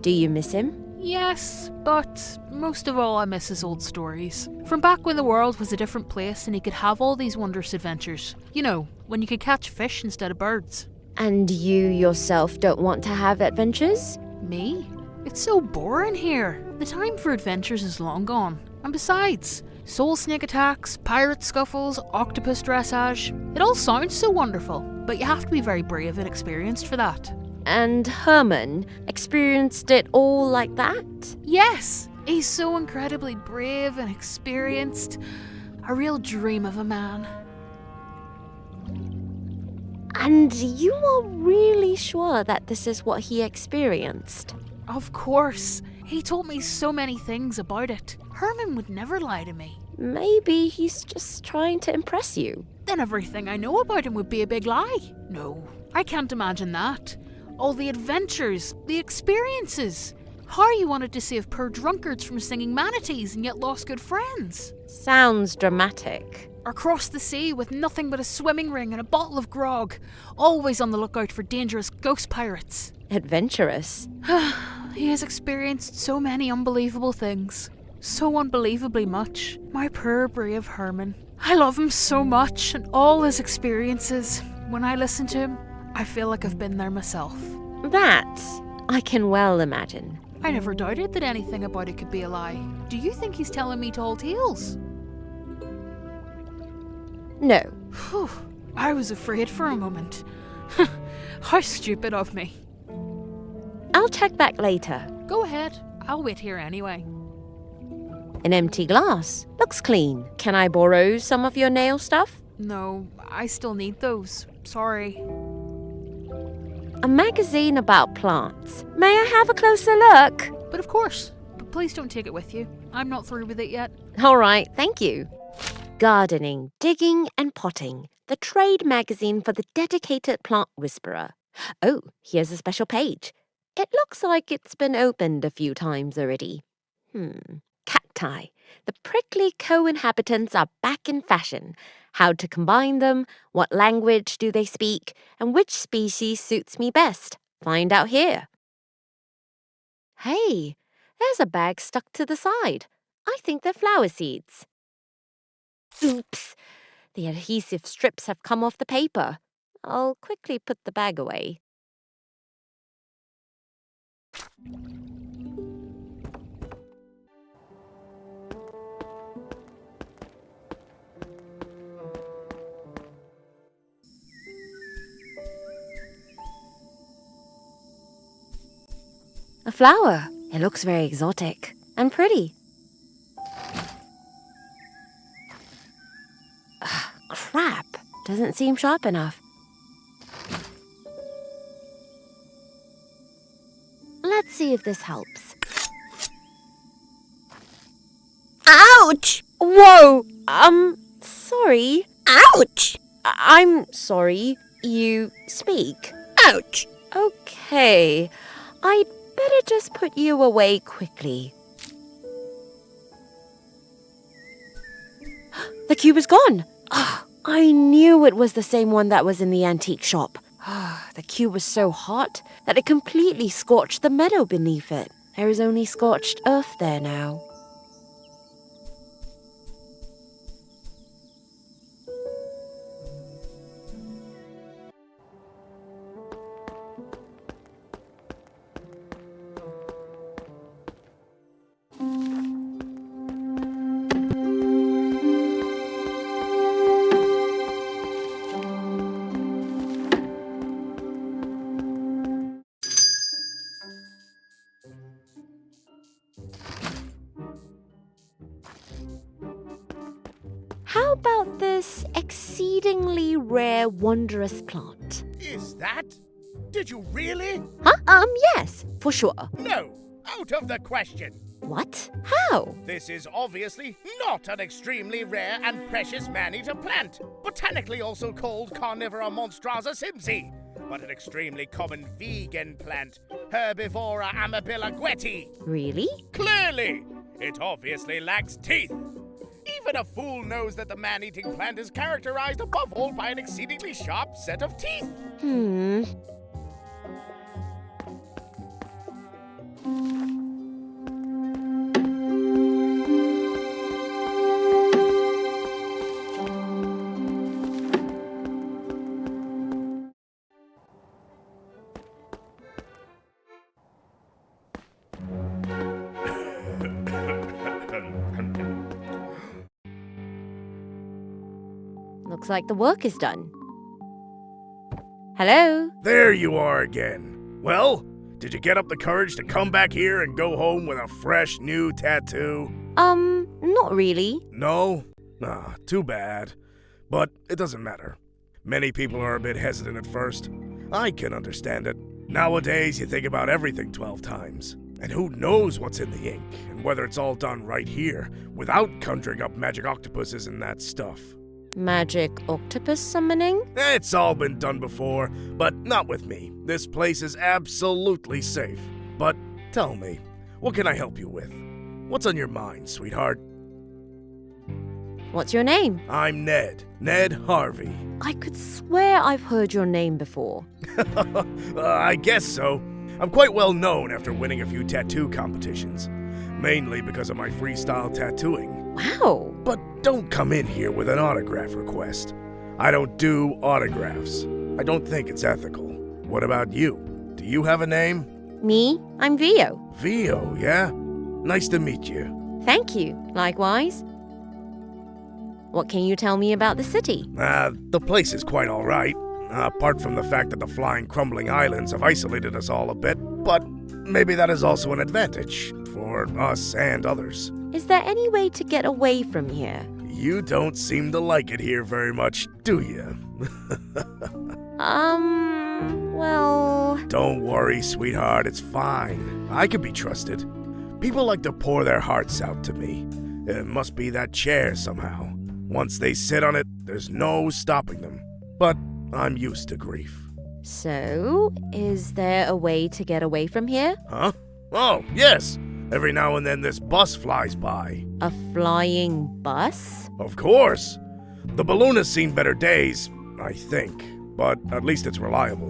Do you miss him?
Yes, but most of all I miss his old stories. From back when the world was a different place and he could have all these wondrous adventures. You know, when you could catch fish instead of birds.
And you yourself don't want to have adventures?
Me? It's so boring here. The time for adventures is long gone. And besides, soul snake attacks, pirate scuffles, octopus dressage. It all sounds so wonderful, but you have to be very brave and experienced for that.
And Herman experienced it all like that?
Yes! He's so incredibly brave and experienced. A real dream of a man.
And you are really sure that this is what he experienced?
Of course. He told me so many things about it. Herman would never lie to me.
Maybe he's just trying to impress you.
Then everything I know about him would be a big lie. No, I can't imagine that. All the adventures, the experiences. How you wanted to save poor drunkards from singing manatees and yet lost good friends.
Sounds dramatic.
Or cross the sea with nothing but a swimming ring and a bottle of grog, always on the lookout for dangerous ghost pirates.
Adventurous.
He has experienced so many unbelievable things. So unbelievably much. My poor brave Herman. I love him so much and all his experiences. When I listen to him, I feel like I've been there myself.
That I can well imagine.
I never doubted that anything about it could be a lie. Do you think he's telling me tall tales?
No.
Whew, I was afraid for a moment. How stupid of me.
I'll check back later.
Go ahead. I'll wait here anyway.
An empty glass. Looks clean. Can I borrow some of your nail stuff?
No, I still need those. Sorry.
A magazine about plants. May I have a closer look?
But of course. But please don't take it with you. I'm not through with it yet.
All right, thank you. Gardening, Digging and Potting, the trade magazine for the dedicated plant whisperer. Oh, here's a special page. It looks like it's been opened a few times already. Cacti. The prickly co-inhabitants are back in fashion. How to combine them, what language do they speak, and which species suits me best. Find out here. Hey, there's a bag stuck to the side. I think they're flower seeds. Oops, the adhesive strips have come off the paper. I'll quickly put the bag away. A flower. It looks very exotic and pretty. Crap. Doesn't seem sharp enough. Let's see if this helps. Ouch! Whoa! Sorry. Ouch! I'm sorry. You speak. Ouch! Okay. I'd better just put you away quickly. The cube is gone! I knew it was the same one that was in the antique shop. The cube was so hot that it completely scorched the meadow beneath it. There is only scorched earth there now. How about this exceedingly rare, wondrous plant?
Is that? Did you really?
Huh? Yes, for sure.
No, out of the question.
What? How?
This is obviously not an extremely rare and precious man-eater plant, botanically also called Carnivora monstrata simsi, but an extremely common vegan plant, Herbivora amabiligueti.
Really?
Clearly, it obviously lacks teeth. Even a fool knows that the man-eating plant is characterized above all by an exceedingly sharp set of teeth.
Looks like the work is done. Hello?
There you are again. Well, did you get up the courage to come back here and go home with a fresh new tattoo?
Not really.
No? Ah, too bad. But it doesn't matter. Many people are a bit hesitant at first. I can understand it. Nowadays, you think about everything 12 times. And who knows what's in the ink, and whether it's all done right here, without conjuring up magic octopuses and that stuff.
Magic octopus summoning?
It's all been done before, but not with me. This place is absolutely safe. But tell me, what can I help you with? What's on your mind, sweetheart?
What's your name?
I'm Ned. Ned Harvey.
I could swear I've heard your name before.
I guess so. I'm quite well known after winning a few tattoo competitions. Mainly because of my freestyle tattooing.
Wow.
But don't come in here with an autograph request. I don't do autographs. I don't think it's ethical. What about you? Do you have a name?
Me? I'm Vio.
Vio, yeah? Nice to meet you.
Thank you. Likewise. What can you tell me about the city?
The place is quite all right. Apart from the fact that the flying, crumbling islands have isolated us all a bit. But maybe that is also an advantage for us and others.
Is there any way to get away from here?
You don't seem to like it here very much, do you?
Well...
Don't worry, sweetheart, it's fine. I can be trusted. People like to pour their hearts out to me. It must be that chair somehow. Once they sit on it, there's no stopping them. But I'm used to grief.
So, is there a way to get away from here?
Huh? Oh, yes! Every now and then this bus flies by.
A flying bus?
Of course! The balloon has seen better days, I think. But at least it's reliable.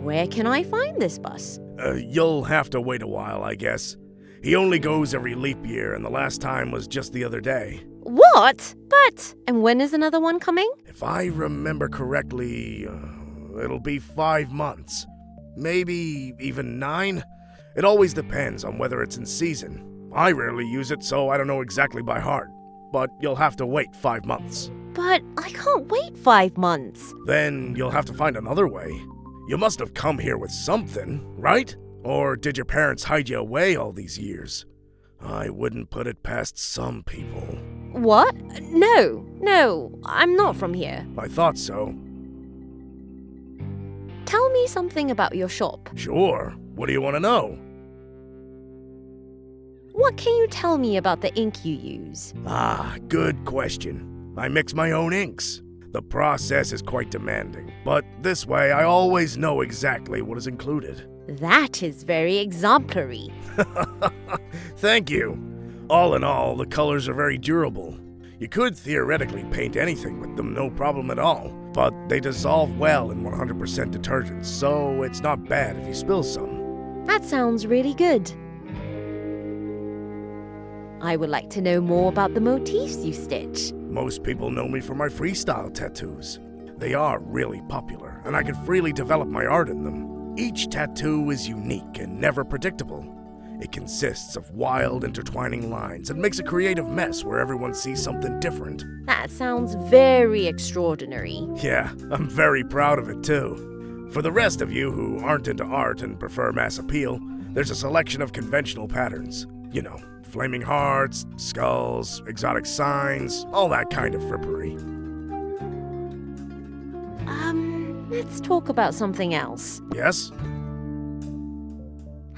Where can I find this bus?
You'll have to wait a while, I guess. He only goes every leap year, and the last time was just the other day.
What? But, and when is another one coming?
If I remember correctly, it'll be 5 months. Maybe even 9? It always depends on whether it's in season. I rarely use it, so I don't know exactly by heart. But you'll have to wait 5 months.
But I can't wait 5 months.
Then you'll have to find another way. You must have come here with something, right? Or did your parents hide you away all these years? I wouldn't put it past some people.
What? No, I'm not from here.
I thought so.
Tell me something about your shop.
Sure. What do you want to know?
What can you tell me about the ink you use?
Good question. I mix my own inks. The process is quite demanding, but this way I always know exactly what is included.
That is very exemplary.
Thank you. All in all, the colors are very durable. You could theoretically paint anything with them, no problem at all, but they dissolve well in 100% detergent, so it's not bad if you spill some.
That sounds really good. I would like to know more about the motifs you stitch.
Most people know me for my freestyle tattoos. They are really popular, and I can freely develop my art in them. Each tattoo is unique and never predictable. It consists of wild, intertwining lines and makes a creative mess where everyone sees something different.
That sounds very extraordinary.
Yeah, I'm very proud of it too. For the rest of you who aren't into art and prefer mass appeal, there's a selection of conventional patterns. You know, flaming hearts, skulls, exotic signs, all that kind of frippery.
Let's talk about something else.
Yes?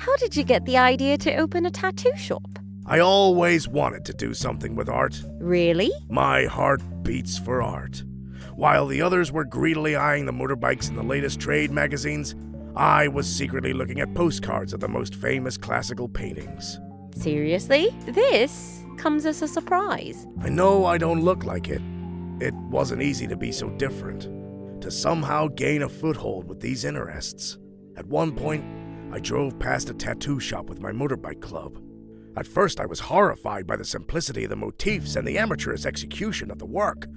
How did you get the idea to open a tattoo shop?
I always wanted to do something with art.
Really?
My heart beats for art. While the others were greedily eyeing the motorbikes in the latest trade magazines, I was secretly looking at postcards of the most famous classical paintings.
Seriously? This comes as a surprise.
I know I don't look like it. It wasn't easy to be so different, to somehow gain a foothold with these interests. At one point, I drove past a tattoo shop with my motorbike club. At first, I was horrified by the simplicity of the motifs and the amateurish execution of the work,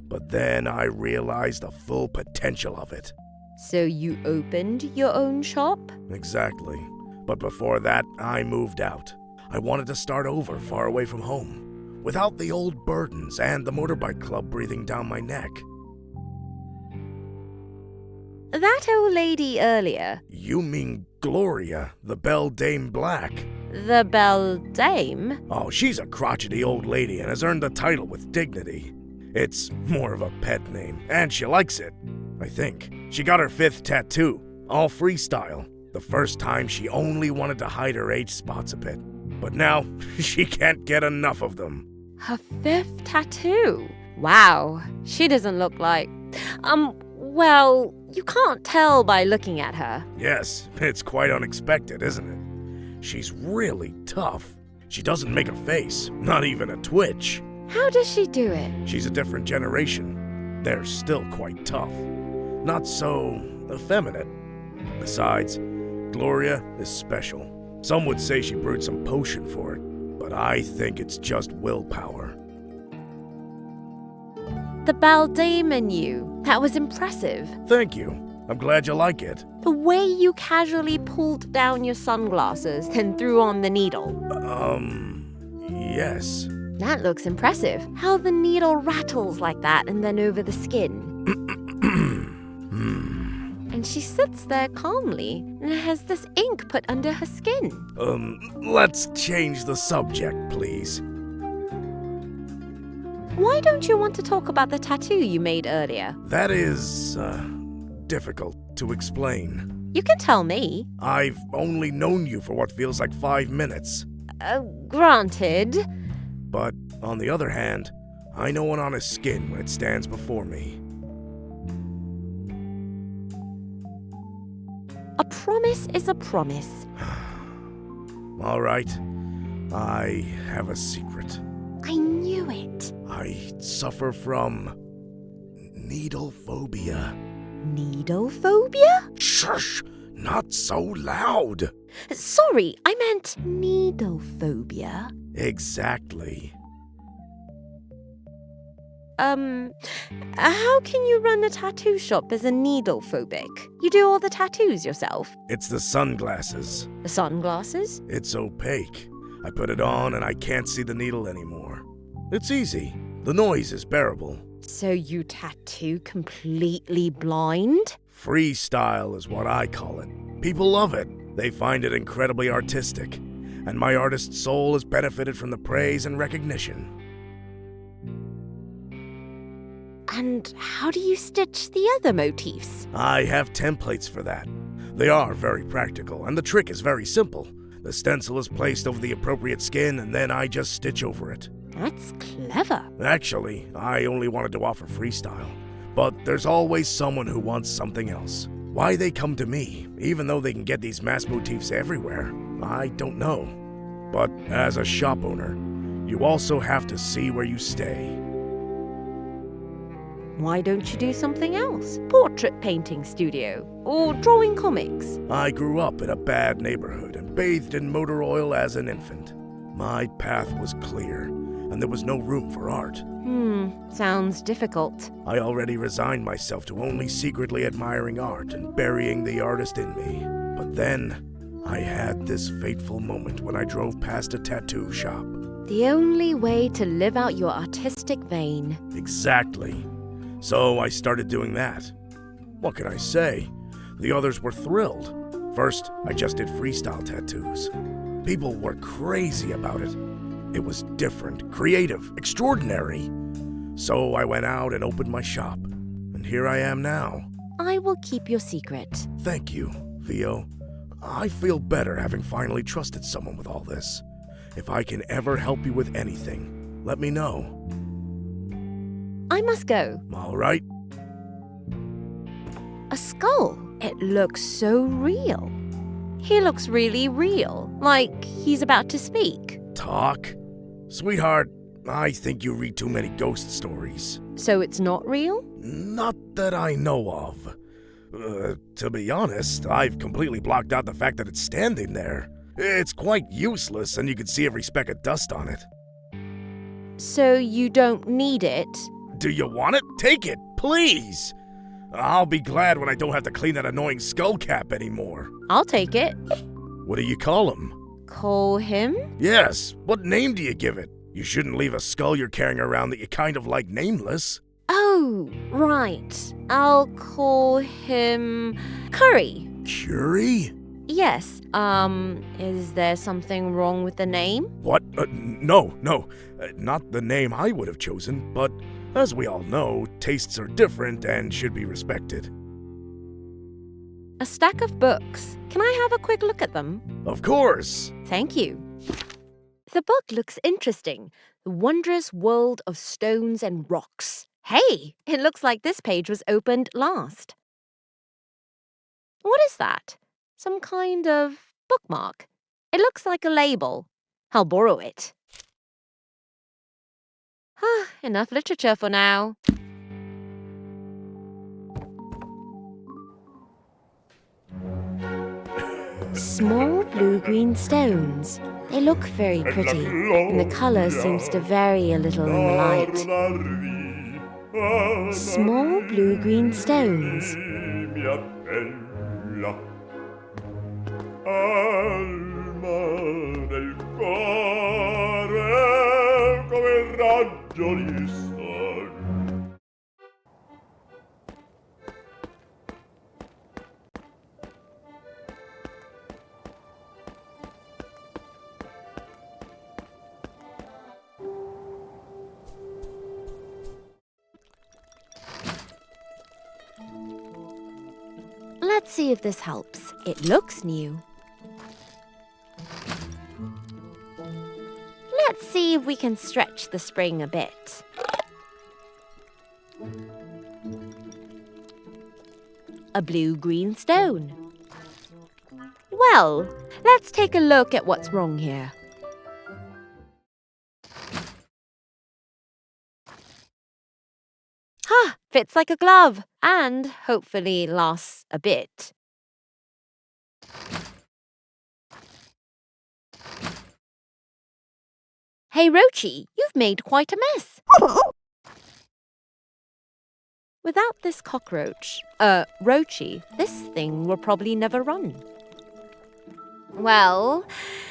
but then I realized the full potential of it.
So you opened your own shop?
Exactly. But before that, I moved out. I wanted to start over far away from home, without the old burdens and the motorbike club breathing down my neck.
That old lady earlier.
You mean Gloria, the Belle Dame Black?
The Belle Dame?
Oh, she's a crotchety old lady and has earned the title with dignity. It's more of a pet name, and she likes it, I think. She got her 5th tattoo, all freestyle. The first time she only wanted to hide her age spots a bit, but now she can't get enough of them.
Her 5th tattoo? Wow, she doesn't look like... well, you can't tell by looking at her.
Yes, it's quite unexpected, isn't it? She's really tough. She doesn't make a face, not even a twitch.
How does she do it?
She's a different generation. They're still quite tough. Not so effeminate. Besides, Gloria is special. Some would say she brewed some potion for it, but I think it's just willpower.
The Belle Dame in you. That was impressive.
Thank you. I'm glad you like it.
The way you casually pulled down your sunglasses, then threw on the needle.
Yes.
That looks impressive. How the needle rattles like that and then over the skin. And she sits there calmly and has this ink put under her skin.
Let's change the subject, please.
Why don't you want to talk about the tattoo you made earlier?
That is, difficult to explain.
You can tell me.
I've only known you for what feels like 5 minutes.
Granted.
But, on the other hand, I know an honest skin when it stands before me.
A promise is a promise.
All right. I have a secret.
I knew it.
I suffer from needle phobia.
Needle phobia?
Shush! Not so loud!
Sorry, I meant needle phobia.
Exactly.
How can you run a tattoo shop as a needle phobic? You do all the tattoos yourself?
It's the sunglasses.
The sunglasses?
It's opaque. I put it on and I can't see the needle anymore. It's easy. The noise is bearable.
So you tattoo completely blind?
Freestyle is what I call it. People love it. They find it incredibly artistic. And my artist's soul has benefited from the praise and recognition.
And how do you stitch the other motifs?
I have templates for that. They are very practical, and the trick is very simple. The stencil is placed over the appropriate skin, and then I just stitch over it.
That's clever.
Actually, I only wanted to offer freestyle. But there's always someone who wants something else. Why they come to me, even though they can get these mass motifs everywhere, I don't know. But as a shop owner, you also have to see where you stay.
Why don't you do something else? Portrait painting studio? Or drawing comics?
I grew up in a bad neighborhood and bathed in motor oil as an infant. My path was clear, and there was no room for art.
Sounds difficult.
I already resigned myself to only secretly admiring art and burying the artist in me. But then, I had this fateful moment when I drove past a tattoo shop.
The only way to live out your artistic vein.
Exactly. So I started doing that. What can I say? The others were thrilled. First, I just did freestyle tattoos. People were crazy about it. It was different, creative, extraordinary. So I went out and opened my shop. And here I am now.
I will keep your secret.
Thank you, Vio. I feel better having finally trusted someone with all this. If I can ever help you with anything, let me know.
I must go.
All right?
A skull. It looks so real. He looks really real, like he's about to speak.
Talk? Sweetheart, I think you read too many ghost stories.
So it's not real?
Not that I know of. To be honest, I've completely blocked out the fact that it's standing there. It's quite useless, and you can see every speck of dust on it.
So you don't need it?
Do you want it? Take it, please! I'll be glad when I don't have to clean that annoying skull cap anymore.
I'll take it.
What do you call him?
Call him?
Yes, what name do you give it? You shouldn't leave a skull you're carrying around that you kind of like nameless.
Oh, right. I'll call him Curry.
Curie?
Yes. Is there something wrong with the name?
What? No. Not the name I would have chosen, but as we all know, tastes are different and should be respected.
A stack of books. Can I have a quick look at them?
Of course.
Thank you. The book looks interesting. The Wondrous World of Stones and Rocks. Hey, it looks like this page was opened last. What is that? Some kind of bookmark. It looks like a label. I'll borrow it. Enough literature for now. Small blue-green stones. They look very pretty, and the colour seems to vary a little in the light. Small blue-green stones.
Alma del cuore come il raggio di sol.
Let's see if this helps. It looks new. Let's see if we can stretch the spring a bit. A blue-green stone. Well, let's take a look at what's wrong here. Fits like a glove and hopefully lasts a bit. Hey, Roachy, you've made quite a mess. Without this cockroach, Roachy, this thing will probably never run. Well,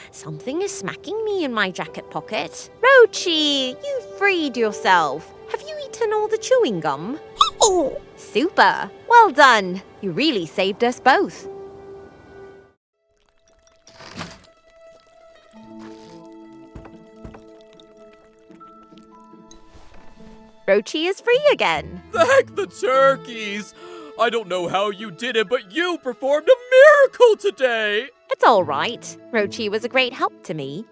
something is smacking me in my jacket pocket. Roachy, you freed yourself. Have you eaten all the chewing gum? Oh, super. Well done. You really saved us both. Roachy is free again.
Thank the turkeys! I don't know how you did it, but you performed a miracle today!
It's all right. Roachy was a great help to me.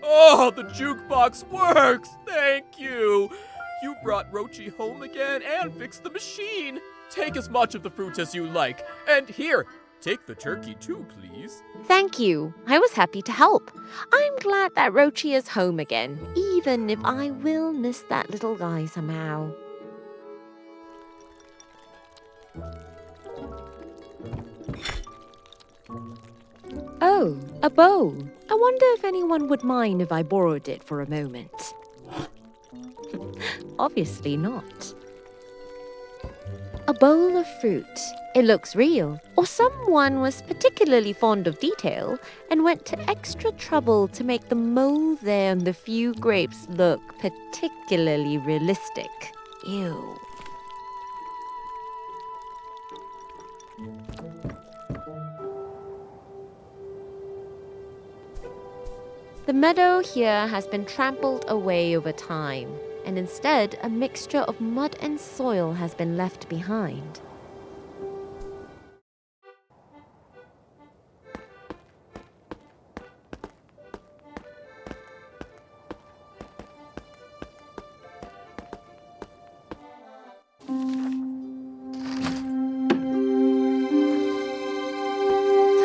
Oh, the jukebox works! Thank you! You brought Roachy home again and fixed the machine. Take as much of the fruit as you like. And here, take the turkey too, please.
Thank you. I was happy to help. I'm glad that Roachy is home again, even if I will miss that little guy somehow. Oh, a bow. I wonder if anyone would mind if I borrowed it for a moment. Obviously not. A bowl of fruit. It looks real. Or someone was particularly fond of detail and went to extra trouble to make the mold there on the few grapes look particularly realistic. Ew. The meadow here has been trampled away over time. and instead a mixture of mud and soil has been left behind.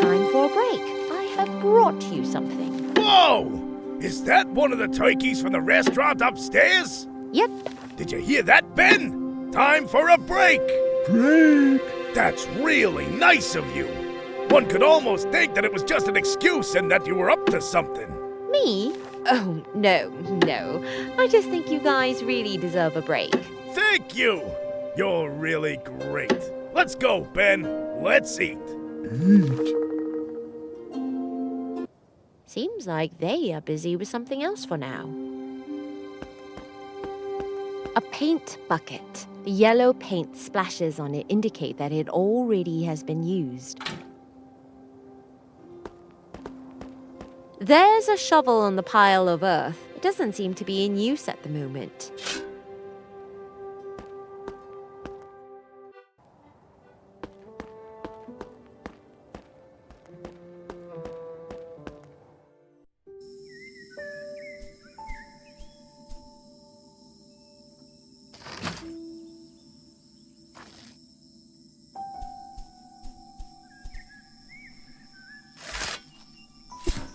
Time for a break. I have brought you something.
Whoa! Is that one of the turkeys from the restaurant upstairs?
Yep.
Did you hear that, Ben? Time for a break!
Break!
That's really nice of you. One could almost think that it was just an excuse and that you were up to something.
Me? Oh, no. I just think you guys really deserve a break.
Thank you! You're really great. Let's go, Ben. Let's eat.
Seems like they are busy with something else for now. A paint bucket. The yellow paint splashes on it indicate that it already has been used. There's a shovel on the pile of earth. It doesn't seem to be in use at the moment.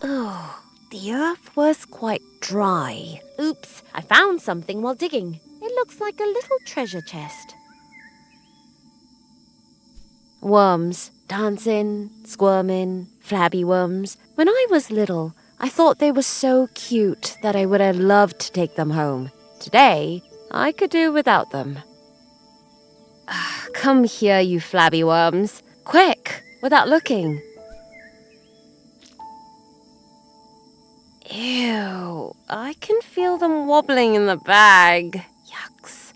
Oh, the earth was quite dry. Oops, I found something while digging. It looks like a little treasure chest. Worms, dancing, squirming, flabby worms. When I was little, I thought they were so cute that I would have loved to take them home. Today, I could do without them. Come here, you flabby worms. Quick, without looking. Ew, I can feel them wobbling in the bag. Yucks.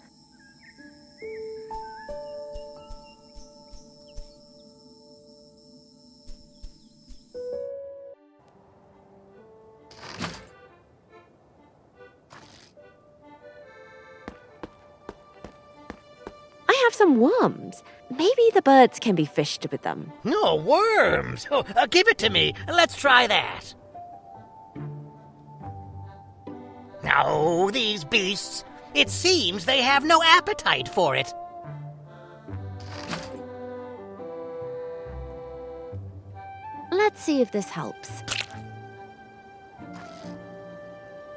I have some worms. Maybe the birds can be fished with them.
No, worms! Oh, give it to me. Let's try that. Oh, these beasts. It seems they have no appetite for it.
Let's see if this helps.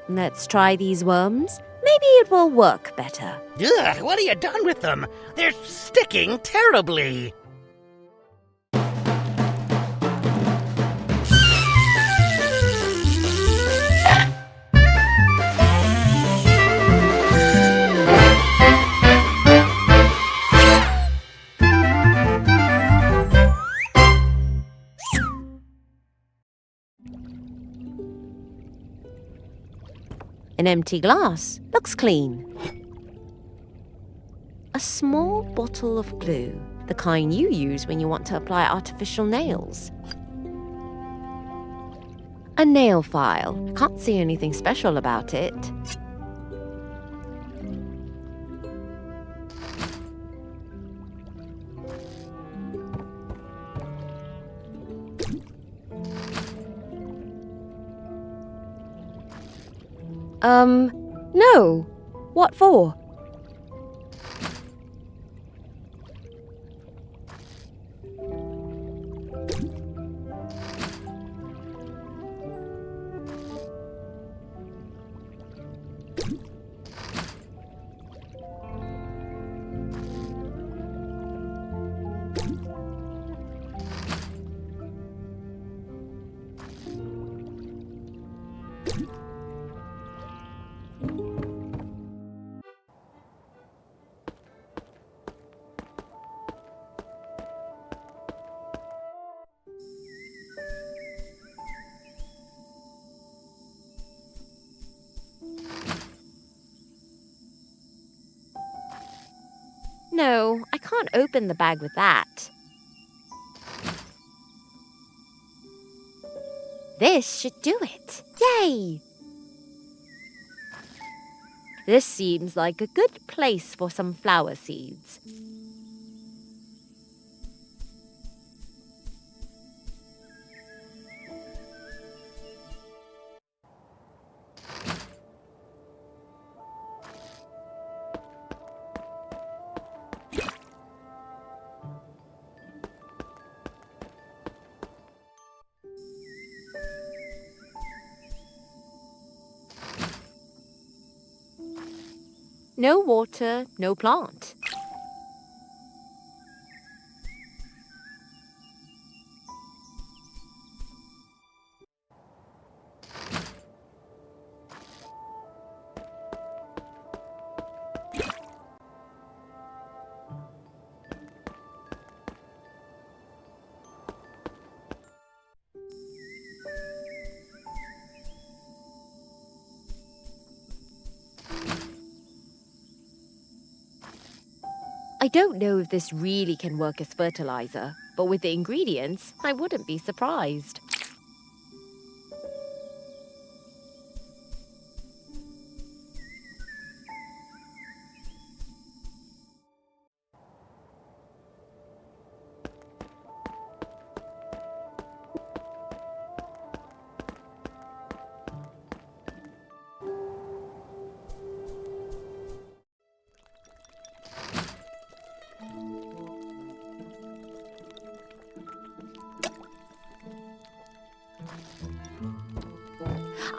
Let's try these worms. Maybe it will work better.
Ugh, what have you done with them? They're sticking terribly.
An empty glass. Looks clean. A small bottle of glue. The kind you use when you want to apply artificial nails. A nail file. Can't see anything special about it. No. What for? No, I can't open the bag with that. This should do it. Yay! This seems like a good place for some flower seeds. No water, no plant. I don't know if this really can work as fertilizer, but with the ingredients, I wouldn't be surprised.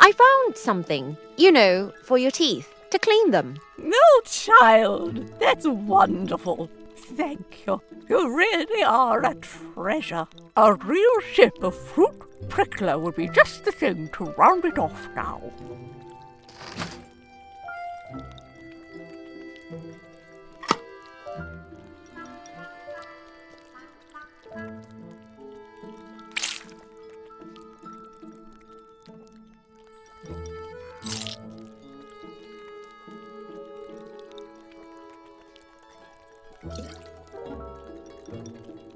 I found something, for your teeth, to clean them.
No, child, that's wonderful. Thank you. You really are a treasure. A real sip of fruit prickler would be just the thing to round it off now.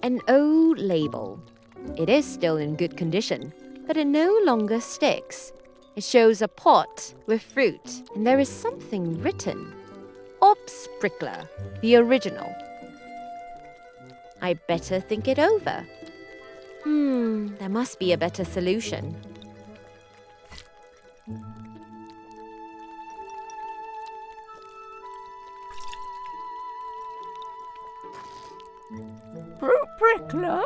An old label. It is still in good condition, but it no longer sticks. It shows a pot with fruit, and there is something written. Ops Prickler, the original. I better think it over. There must be a better solution.
Fruit prickler?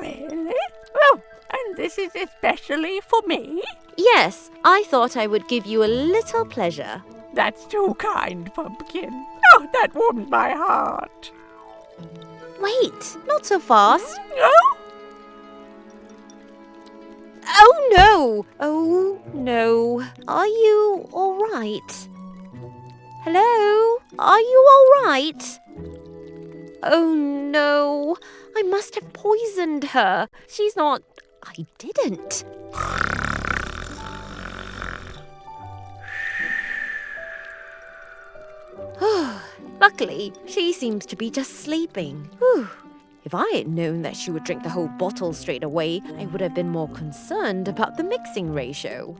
Really? Oh, and this is especially for me?
Yes, I thought I would give you a little pleasure.
That's too kind, Pumpkin. Oh, that warms my heart.
Wait, not so fast.
Oh?
Oh no! Oh no. Are you alright? Hello? Are you alright? Oh no. I must have poisoned her. She's not. I didn't. Luckily, she seems to be just sleeping. Whew. If I had known that she would drink the whole bottle straight away, I would have been more concerned about the mixing ratio.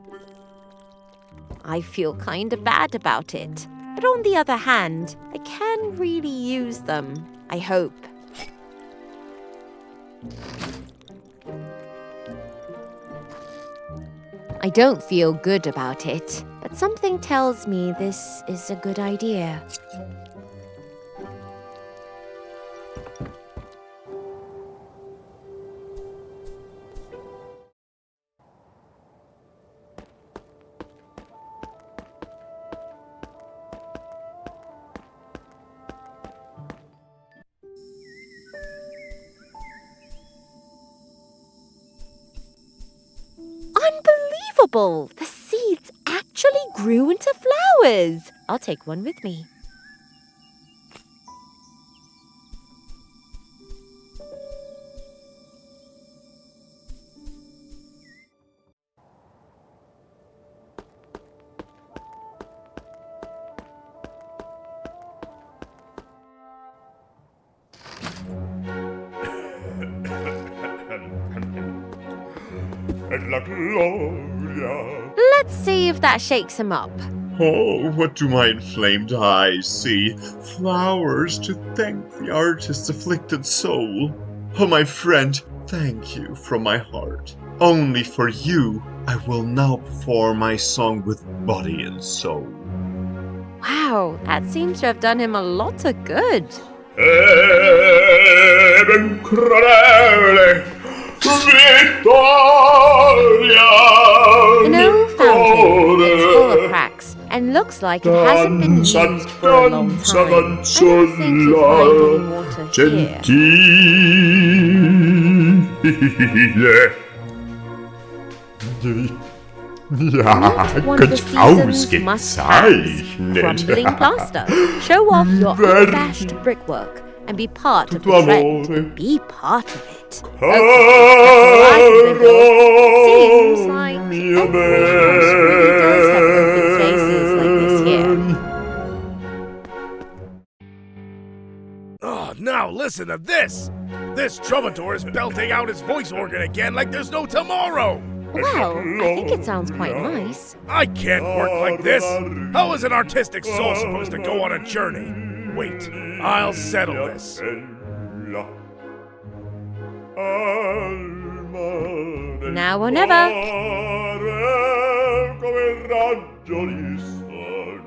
I feel kinda bad about it. But on the other hand, I can really use them. I hope. I don't feel good about it, but something tells me this is a good idea. Unbelievable! The seeds actually grew into flowers. I'll take one with me.
Et la gloria.
Let's see if that shakes him up.
Oh, what do my inflamed eyes see? Flowers to thank the artist's afflicted soul. Oh, my friend, thank you from my heart. Only for you, I will now perform my song with body and soul.
Wow, that seems to have done him a lot of good. An old fountain, it's full of cracks, and looks like it hasn't been used for a long time. I don't think you'll find any water here. Meet one of the season's must-haves, crumbling plaster. Show off your unabashed brickwork and be part of the trend. Be part of it. Okay, that's all I can think of. Seems like every house really does have open spaces like this here.
Oh, now listen to this! This troubadour is belting out his voice organ again like there's no tomorrow!
Well, I think it sounds quite nice.
I can't work like this! How is an artistic soul supposed to go on a journey? Wait, I'll settle this.
Now or never.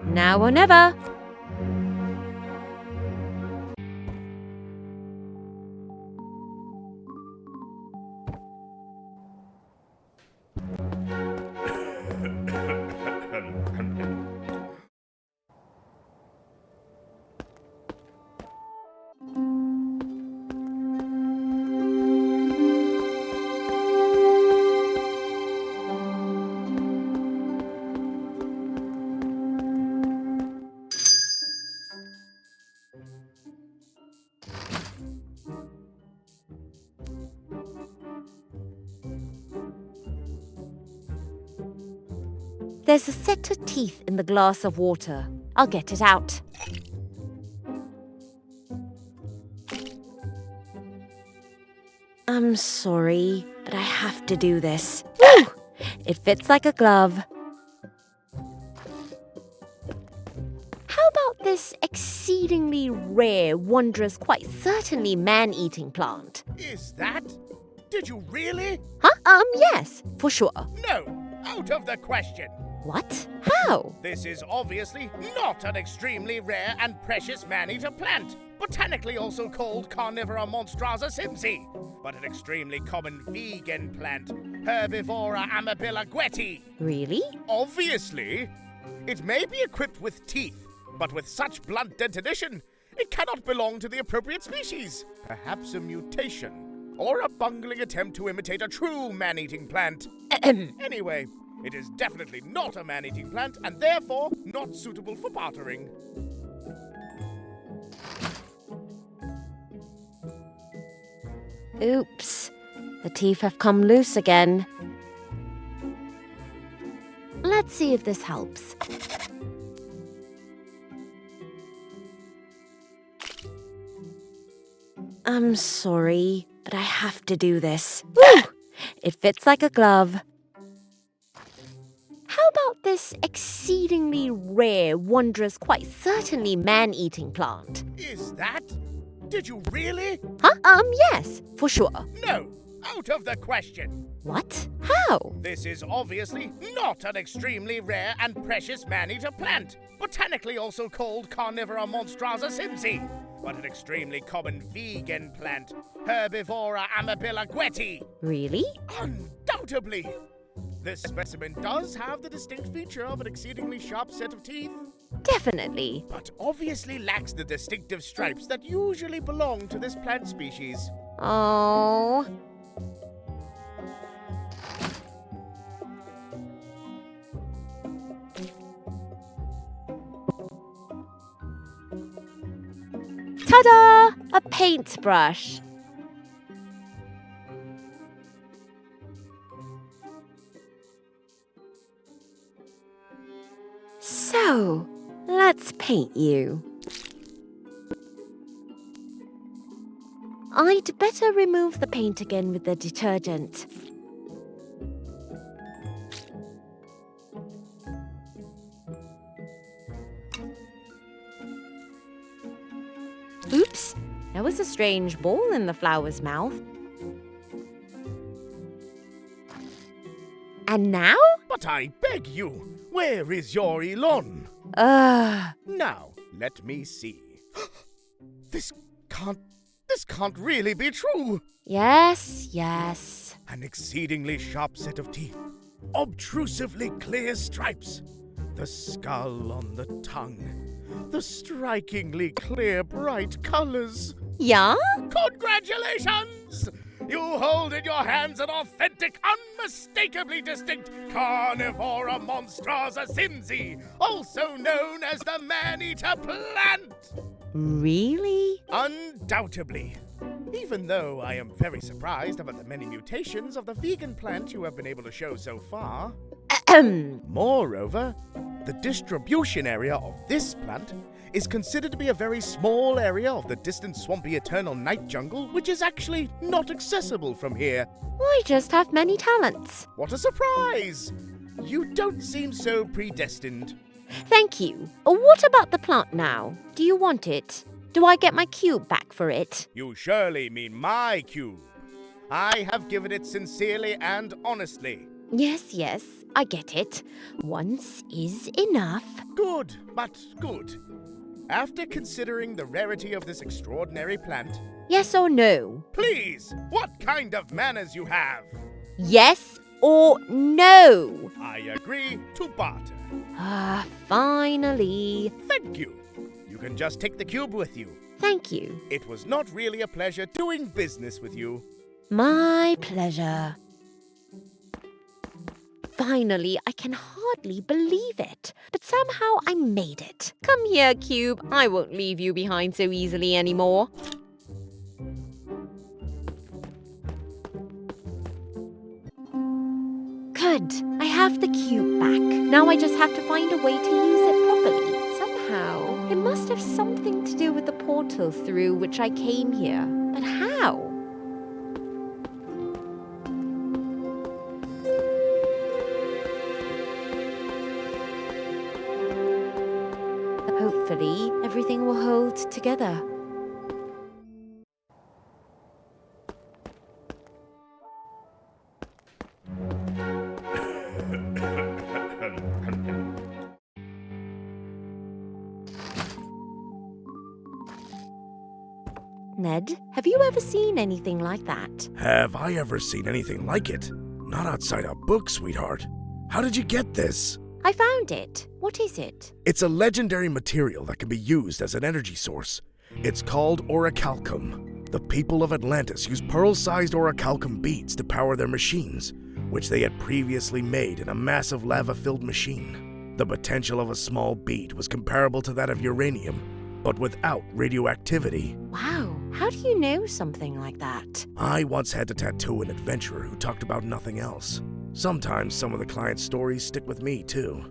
Now or never. There's a set of teeth in the glass of water. I'll get it out. I'm sorry, but I have to do this. Woo! It fits like a glove. How about this exceedingly rare, wondrous, quite certainly man-eating plant?
Is that? Did you really?
Huh? Yes, for sure.
No, out of the question.
What? How?
This is obviously not an extremely rare and precious man-eater plant, botanically also called Carnivora monstrata simpsi, but an extremely common vegan plant, Herbivora amabiligueti.
Really?
Obviously. It may be equipped with teeth, but with such blunt-dented addition, it cannot belong to the appropriate species. Perhaps a mutation, or a bungling attempt to imitate a true man-eating plant. Anyway, it is definitely not a man-eating plant, and therefore not suitable for bartering.
Oops. The teeth have come loose again. Let's see if this helps. I'm sorry, but I have to do this. Woo! It fits like a glove. How about this exceedingly rare, wondrous, quite certainly man-eating plant?
Is that? Did you really?
Huh? Yes, for sure.
No, out of the question.
What? How?
This is obviously not an extremely rare and precious man-eater plant, botanically also called Carnivora monstrata simpsi, but an extremely common vegan plant, Herbivora amabiligueti.
Really?
Undoubtedly. This specimen does have the distinct feature of an exceedingly sharp set of teeth,
Definitely.
but obviously lacks the distinctive stripes that usually belong to this plant species.
Oh. Ta-da! A paintbrush. So, let's paint you. I'd better remove the paint again with the detergent. Oops, there was a strange ball in the flower's mouth. And now?
But I beg you, where is your Elon? Now, let me see. This can't really be true.
Yes.
An exceedingly sharp set of teeth, obtrusively clear stripes, the skull on the tongue, the strikingly clear, bright colors.
Yeah?
Congratulations! You hold in your hands an authentic, unmistakably distinct Carnivora monstrosa simsi, also known as the man-eater plant!
Really?
Undoubtedly. Even though I am very surprised about the many mutations of the vegan plant you have been able to show so far. Moreover, the distribution area of this plant is considered to be a very small area of the distant swampy eternal night jungle, which is actually not accessible from here.
I just have many talents.
What a surprise! You don't seem so predestined.
Thank you. What about the plant now? Do you want it? Do I get my cube back for it?
You surely mean my cube. I have given it sincerely and honestly.
Yes, I get it. Once is enough.
Good, but good. After considering the rarity of this extraordinary plant...
Yes or no?
Please, what kind of manners you have?
Yes or no?
I agree to barter.
Finally.
Thank you. You can just take the cube with you.
Thank you.
It was not really a pleasure doing business with you.
My pleasure. Finally, I can hardly believe it, but somehow I made it. Come here, Cube. I won't leave you behind so easily anymore. Good. I have the cube back. Now I just have to find a way to use it properly. Somehow. It must have something to do with the portal through which I came here. But how? Hopefully, everything will hold together. Ned, have you ever seen anything like that?
Have I ever seen anything like it? Not outside a book, sweetheart. How did you get this?
I found it. What is it?
It's a legendary material that can be used as an energy source. It's called orichalcum. The people of Atlantis used pearl-sized orichalcum beads to power their machines, which they had previously made in a massive lava-filled machine. The potential of a small bead was comparable to that of uranium, but without radioactivity.
Wow, how do you know something like that?
I once had to tattoo an adventurer who talked about nothing else. Sometimes some of the client's stories stick with me, too.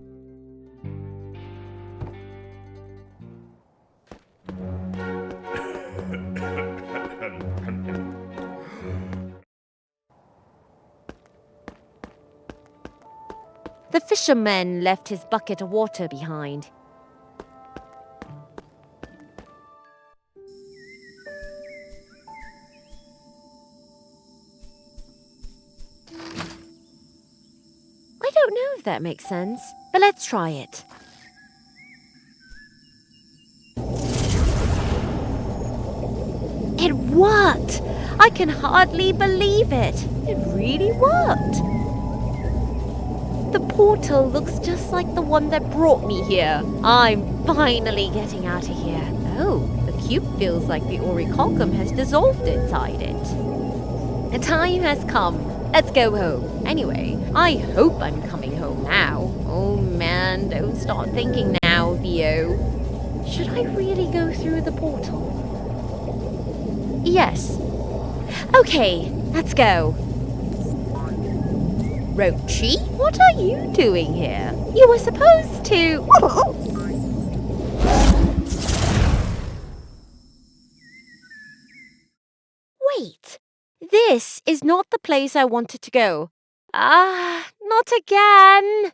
The fisherman left his bucket of water behind. I don't know if that makes sense, but let's try it. It worked! I can hardly believe it. It really worked. The portal looks just like the one that brought me here. I'm finally getting out of here. Oh, the cube feels like the orichalcum has dissolved inside it. The time has come. Let's go home. Anyway, I hope I'm coming home now. Oh man, don't start thinking now, Vio. Should I really go through the portal? Yes. Okay, let's go. Roachy, what are you doing here? You were supposed to... Wait, this is not the place I wanted to go. Not again.